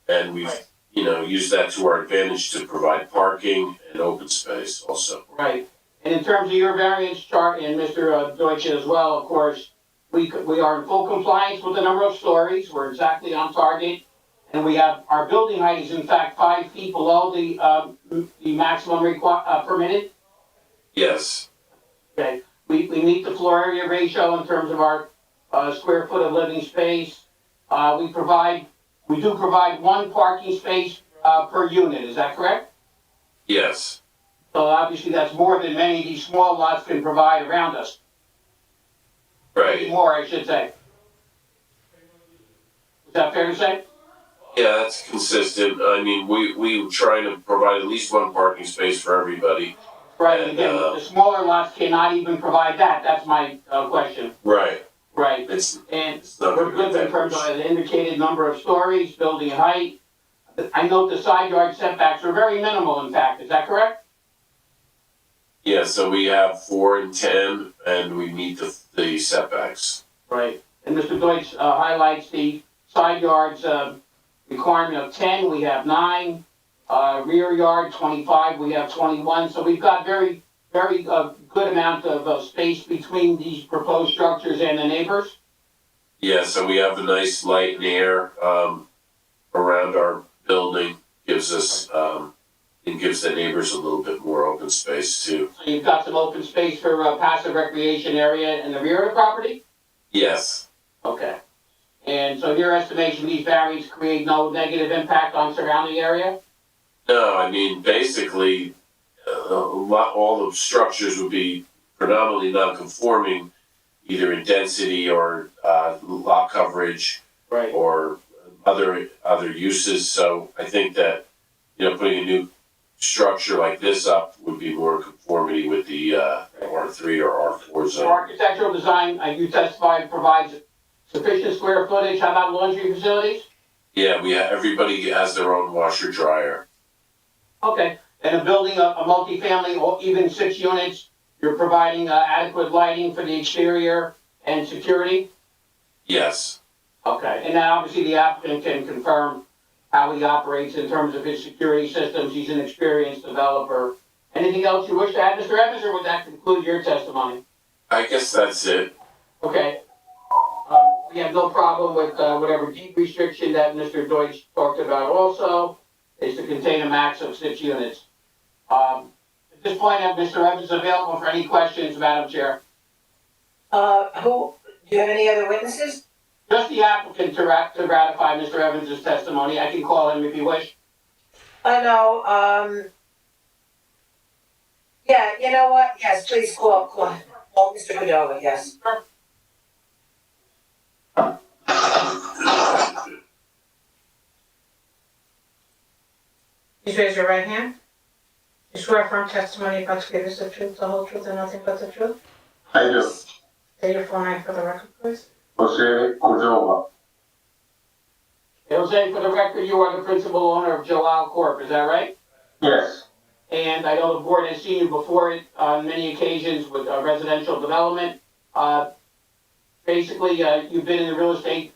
And we've, used that to our advantage to provide parking and open space also. Right. And in terms of your variance chart, and Mr. Deutsch as well, of course, we are in full compliance with the number of stories. We're exactly on target. And we have, our building height is in fact 5 feet below the maximum permitted. Yes. Okay. We meet the floor area ratio in terms of our square foot of living space. We do provide 1 parking space per unit, is that correct? Yes. So obviously that's more than many of these small lots can provide around us. Right. More, I should say. Is that fair to say? Yeah, that's consistent. I mean, we try to provide at least 1 parking space for everybody. Right, and again, the smaller lots cannot even provide that. That's my question. Right. Right. We're good in terms of the indicated number of stories, building height. I note the side yard setbacks are very minimal, in fact. Is that correct? Yeah, so we have 4 and 10, and we meet the setbacks. Right. And Mr. Deutsch highlights the side yards requirement of 10. We have 9. Rear yard 25. We have 21. So we've got very good amount of space between these proposed structures and the neighbors. Yeah, so we have a nice light and air around our building. Gives us and gives the neighbors a little bit more open space too. So you've got some open space for passive recreation area in the rear of the property? Yes. Okay. And so your estimation, these variants create no negative impact on surrounding area? No, I mean, basically, all the structures would be predominantly non-conforming, either in density or lot coverage, right, or other uses. So I think that putting a new structure like this up would be more in conformity with the R3 or R4 zone. Architectural design, you testified, provides sufficient square footage. How about laundry facilities? Yeah, everybody has their own washer dryer. Okay, and a building, a multifamily, or even 6 units, you're providing adequate lighting for the exterior and security? Yes. Okay, and now obviously the applicant can confirm how he operates in terms of his security systems. He's an experienced developer. Anything else you wish to add, Mr. Evans, or would that conclude your testimony? I guess that's it. Okay. We have no problem with whatever deed restriction that Mr. Deutsch talked about also, is to contain a max of 6 units. At this point, Mr. Evans is available for any questions, Madam Chair. Do you have any other witnesses? Just the applicant to ratify Mr. Evans' testimony. I can call him if you wish. No, yeah, you know what? Yes, please call Mr. Cordova, yes. Please raise your right hand. You swear firm testimony about to give us the truth, the whole truth, and nothing but the truth? I do. Say your full name for the record, please. Jose Cordova. Jose, for the record, you are the principal owner of Joal Corp., is that right? Yes. And I know the board has seen you before on many occasions with residential development. Basically, you've been in the real estate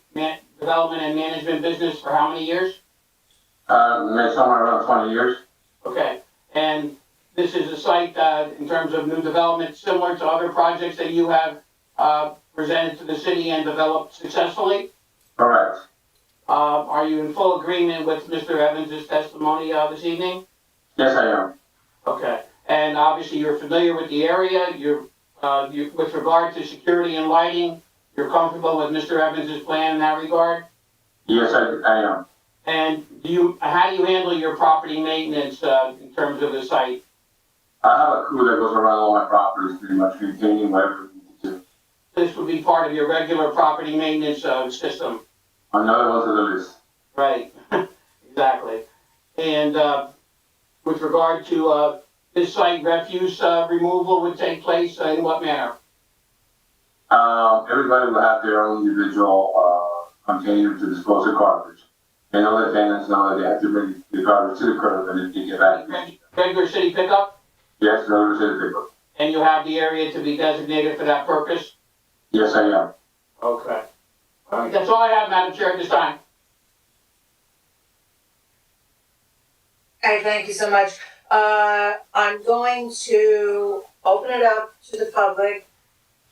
development and management business for how many years? Somewhere around 20 years. Okay. And this is a site in terms of new development similar to other projects that you have presented to the city and developed successfully? Correct. Are you in full agreement with Mr. Evans' testimony this evening? Yes, I am. Okay. And obviously you're familiar with the area. You're with regard to security and lighting, you're comfortable with Mr. Evans' plan in that regard? Yes, I am. And how do you handle your property maintenance in terms of the site? I have a crew that goes around all my properties, pretty much maintaining whatever we need to do. This would be part of your regular property maintenance system. Another one to the list. Right, exactly. And with regard to this site, refuse removal would take place in what manner? Everybody will have their own individual container to dispose of garbage. And all the tenants know that they have to bring the garbage to the curb and then pick it back. Regular city pickup? Yes, regular city pickup. And you have the area to be designated for that purpose? Yes, I am. Okay. All right, that's all I have, Madam Chair, at this time. Okay, thank you so much. I'm going to open it up to the public.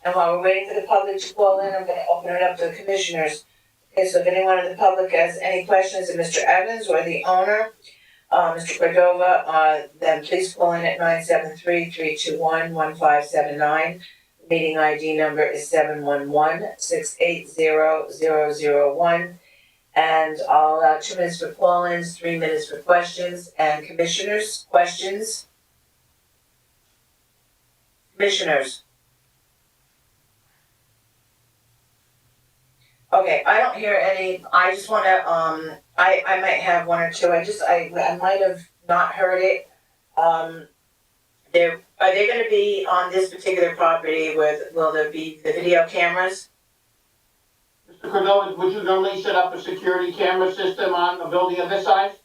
And while we're waiting for the public to call in, I'm gonna open it up to the commissioners. Okay, so if anyone in the public has any questions of Mr. Evans or the owner, Mr. Cordova, then please call in at 973-321-1579. Meeting ID number is 711-680-001. And I'll allow 2 minutes for call-ins, 3 minutes for questions, and commissioners, questions? Commissioners? Okay, I don't hear any, I just wanna, I might have 1 or 2, I might have not heard it. Are they gonna be on this particular property will there be the video cameras? Mr. Cordova, would you normally set up a security camera system on a building of this size?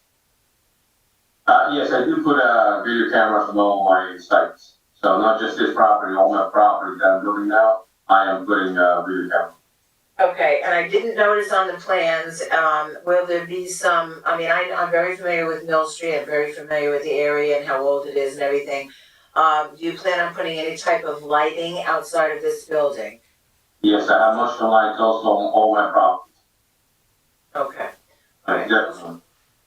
Yes, I do put video cameras on all my sites. So not just this property, all my property that I'm building now, I am putting video cameras. Okay, and I didn't notice on the plans, will there be some, I'm very familiar with Mill Street, I'm very familiar with the area and how old it is and everything. Do you plan on putting any type of lighting outside of this building? Yes, I have motion lights also on all my properties. Okay. Definitely.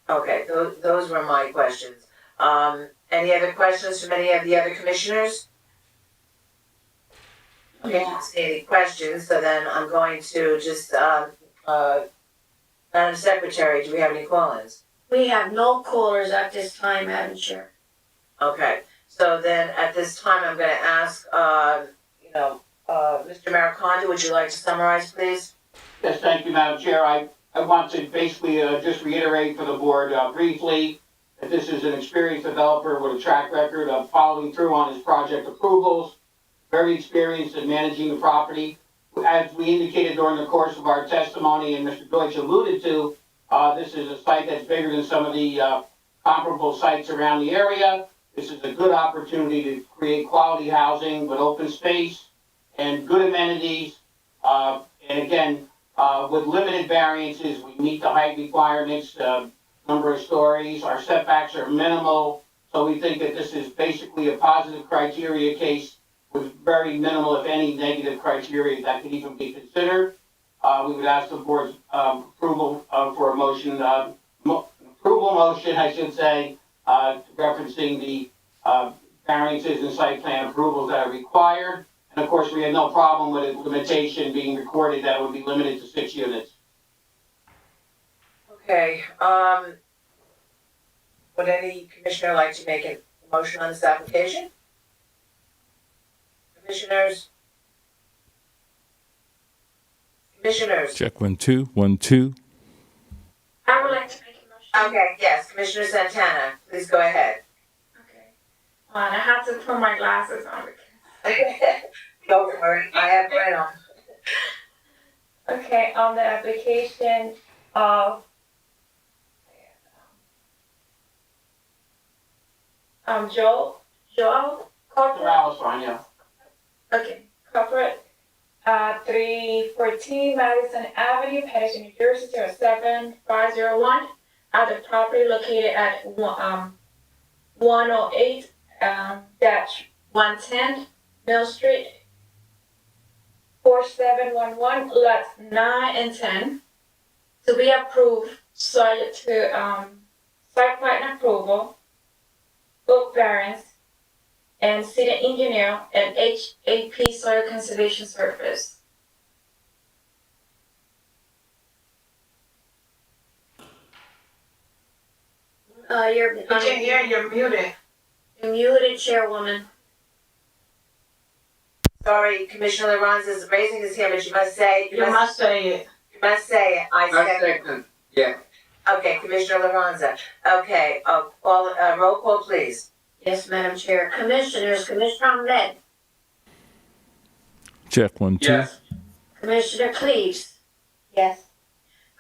Okay, those were my questions. Any other questions from any of the other commissioners? Okay, I don't see any questions, so then I'm going to just, Madam Secretary, do we have any call-ins? We have no callers at this time, Madam Chair. Okay, so then at this time, I'm gonna ask, Mr. Maricondo, would you like to summarize, please? Yes, thank you, Madam Chair. I want to basically just reiterate for the board briefly that this is an experienced developer with a track record of following through on his project approvals, very experienced in managing the property. As we indicated during the course of our testimony and Mr. Deutsch alluded to, this is a site that's bigger than some of the comparable sites around the area. This is a good opportunity to create quality housing with open space and good amenities. And again, with limited variances, we meet the height requirements, number of stories, our setbacks are minimal. So we think that this is basically a positive criteria case with very minimal, if any, negative criteria that could even be considered. We would ask the board's approval for a motion, approval motion, I should say, referencing the variances and site plan approvals that are required. And of course, we had no problem with a limitation being recorded that would be limited to 6 units. Okay, would any commissioner like to make a motion on this application? Commissioners? Check 1 2 1 2. I would like to make a motion. Okay, yes, Commissioner Santana, please go ahead. Okay. I have to put my glasses on. Go for it, I have mine on. Okay, on the application of Joel Corporate. That was fine, yeah. Okay, Corporate, 314 Madison Avenue, Paterson, New Jersey, 07501, at the property located at 108-110 Mill Street, 4711, lots 9 and 10, to be approved subject to site plan approval, book variance, and city engineer and HAP soil conservation service. You're muted. You're muted, Chairwoman. Sorry, Commissioner LaRonza is raising his hand, but you must say. You must say it. You must say it, I second. second. Yeah. Okay, Commissioner LaRonza. Okay, roll call, please. Yes, Madam Chair. Commissioners, Commissioner Ahmed, Check 1 2. Yes. Commissioner Cleaves, Yes.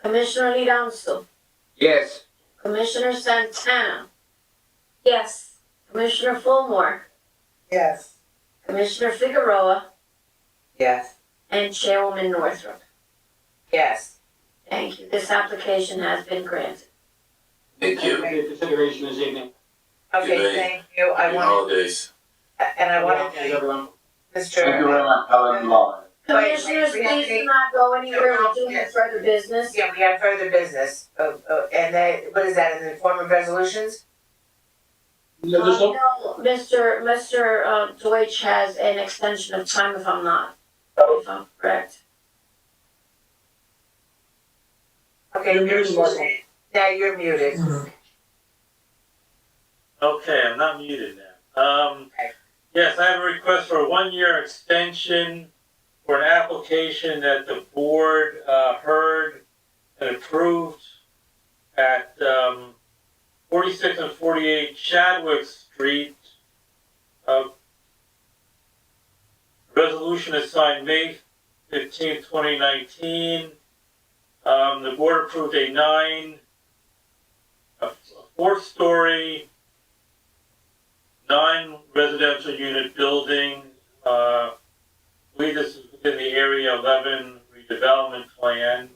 Commissioner Lidanzo, Yes. Commissioner Santana, Yes. Commissioner Fulmore, Yes. Commissioner Figueroa, Yes. and Chairwoman Northrup. Yes. Thank you. This application has been granted. Thank you. For your consideration this evening. Okay, Good night. thank you. I Happy want, holidays. and I want to Thank thank everyone. Thank you Mr. very much. Have a good one. Commissioners, we have please any- do not go anywhere. We're doing further business. Yeah, we have further business, and that, what is that, in the form of resolutions? No, there's no, No, Mr. Deutsch has an extension of time if I'm correct. Okay, You're you're muted, Michael. muted. Yeah, you're muted. Okay, I'm not muted now. Yes, I have a request for a 1-year extension for an application that the board, heard and approved at, 46 and 48 Chadwick Street. Resolution is signed May 15th, 2019. The board approved a 4-story, 9 residential unit building. I believe this is within the Area 11 redevelopment plan.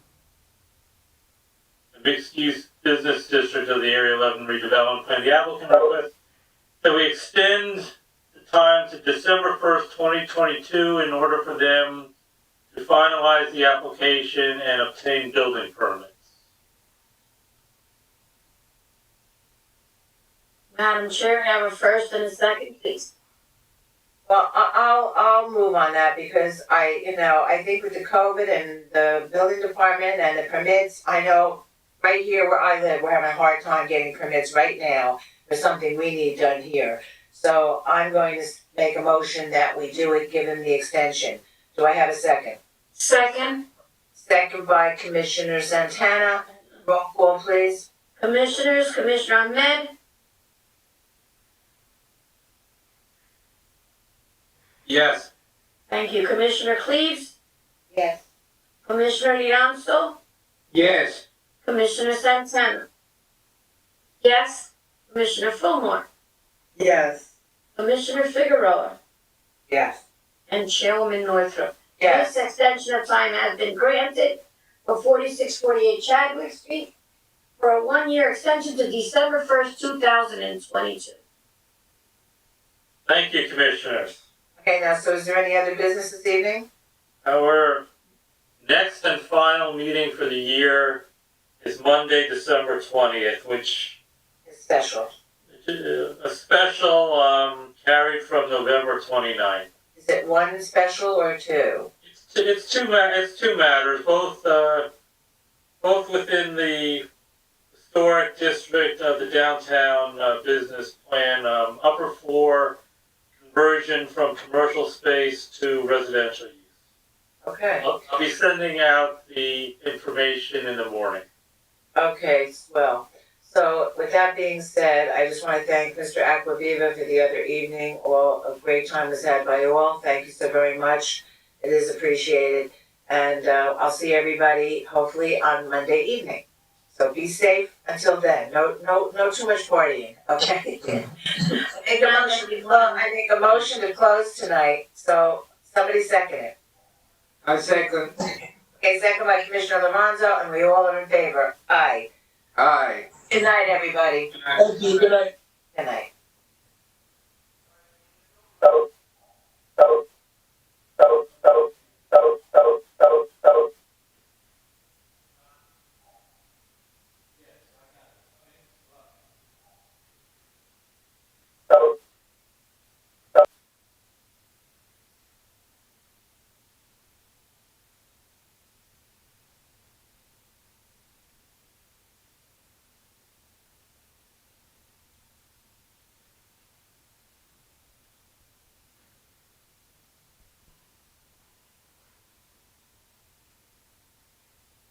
The mixed-use business district of the Area 11 redevelopment plan. The applicant requests that we extend the time to December 1st, 2022 in order for them to finalize the application and obtain building permits. Madam Chair, I have a first and a second, please. Well, I'll move on that because I think with the COVID and the building department and the permits, I know right here where I live, we're having a hard time getting permits right now for something we need done here. So I'm going to make a motion that we do it, given the extension. Do I have a second? Second, Second by Commissioner Santana. Roll call, please. Commissioners, Commissioner Ahmed, Yes. thank you. Commissioner Cleaves, Yes. Commissioner Liranzo, Yes. Commissioner Santana. Yes. Commissioner Fillmore, Yes. Commissioner Figueroa, Yes. and Chairwoman Northrup. Yes. This extension of time has been granted for 4648 Chadwick Street for a 1-year extension to December 1st, 2022. Thank you, Commissioners. Okay, now, so is there any other business this evening? Our next and final meeting for the year is Monday, December 20th, which It's special. a special carried from November 29th. Is it one special or two? It's two matters, both within the historic district of the downtown business plan, upper floor conversion from commercial space to residential use. Okay. I'll be sending out the information in the morning. Okay, well, so with that being said, I just want to thank Mr. Aquaviva for the other evening. A great time was had by all. Thank you so very much. It is appreciated. And I'll see everybody hopefully on Monday evening. So be safe until then. No too much partying, okay? I make a motion to close tonight. So somebody second it. I second. Okay, second by Commissioner Lorenzo, and we all are in favor. Aye. Aye. Good night, everybody. thank you, good night. Good night.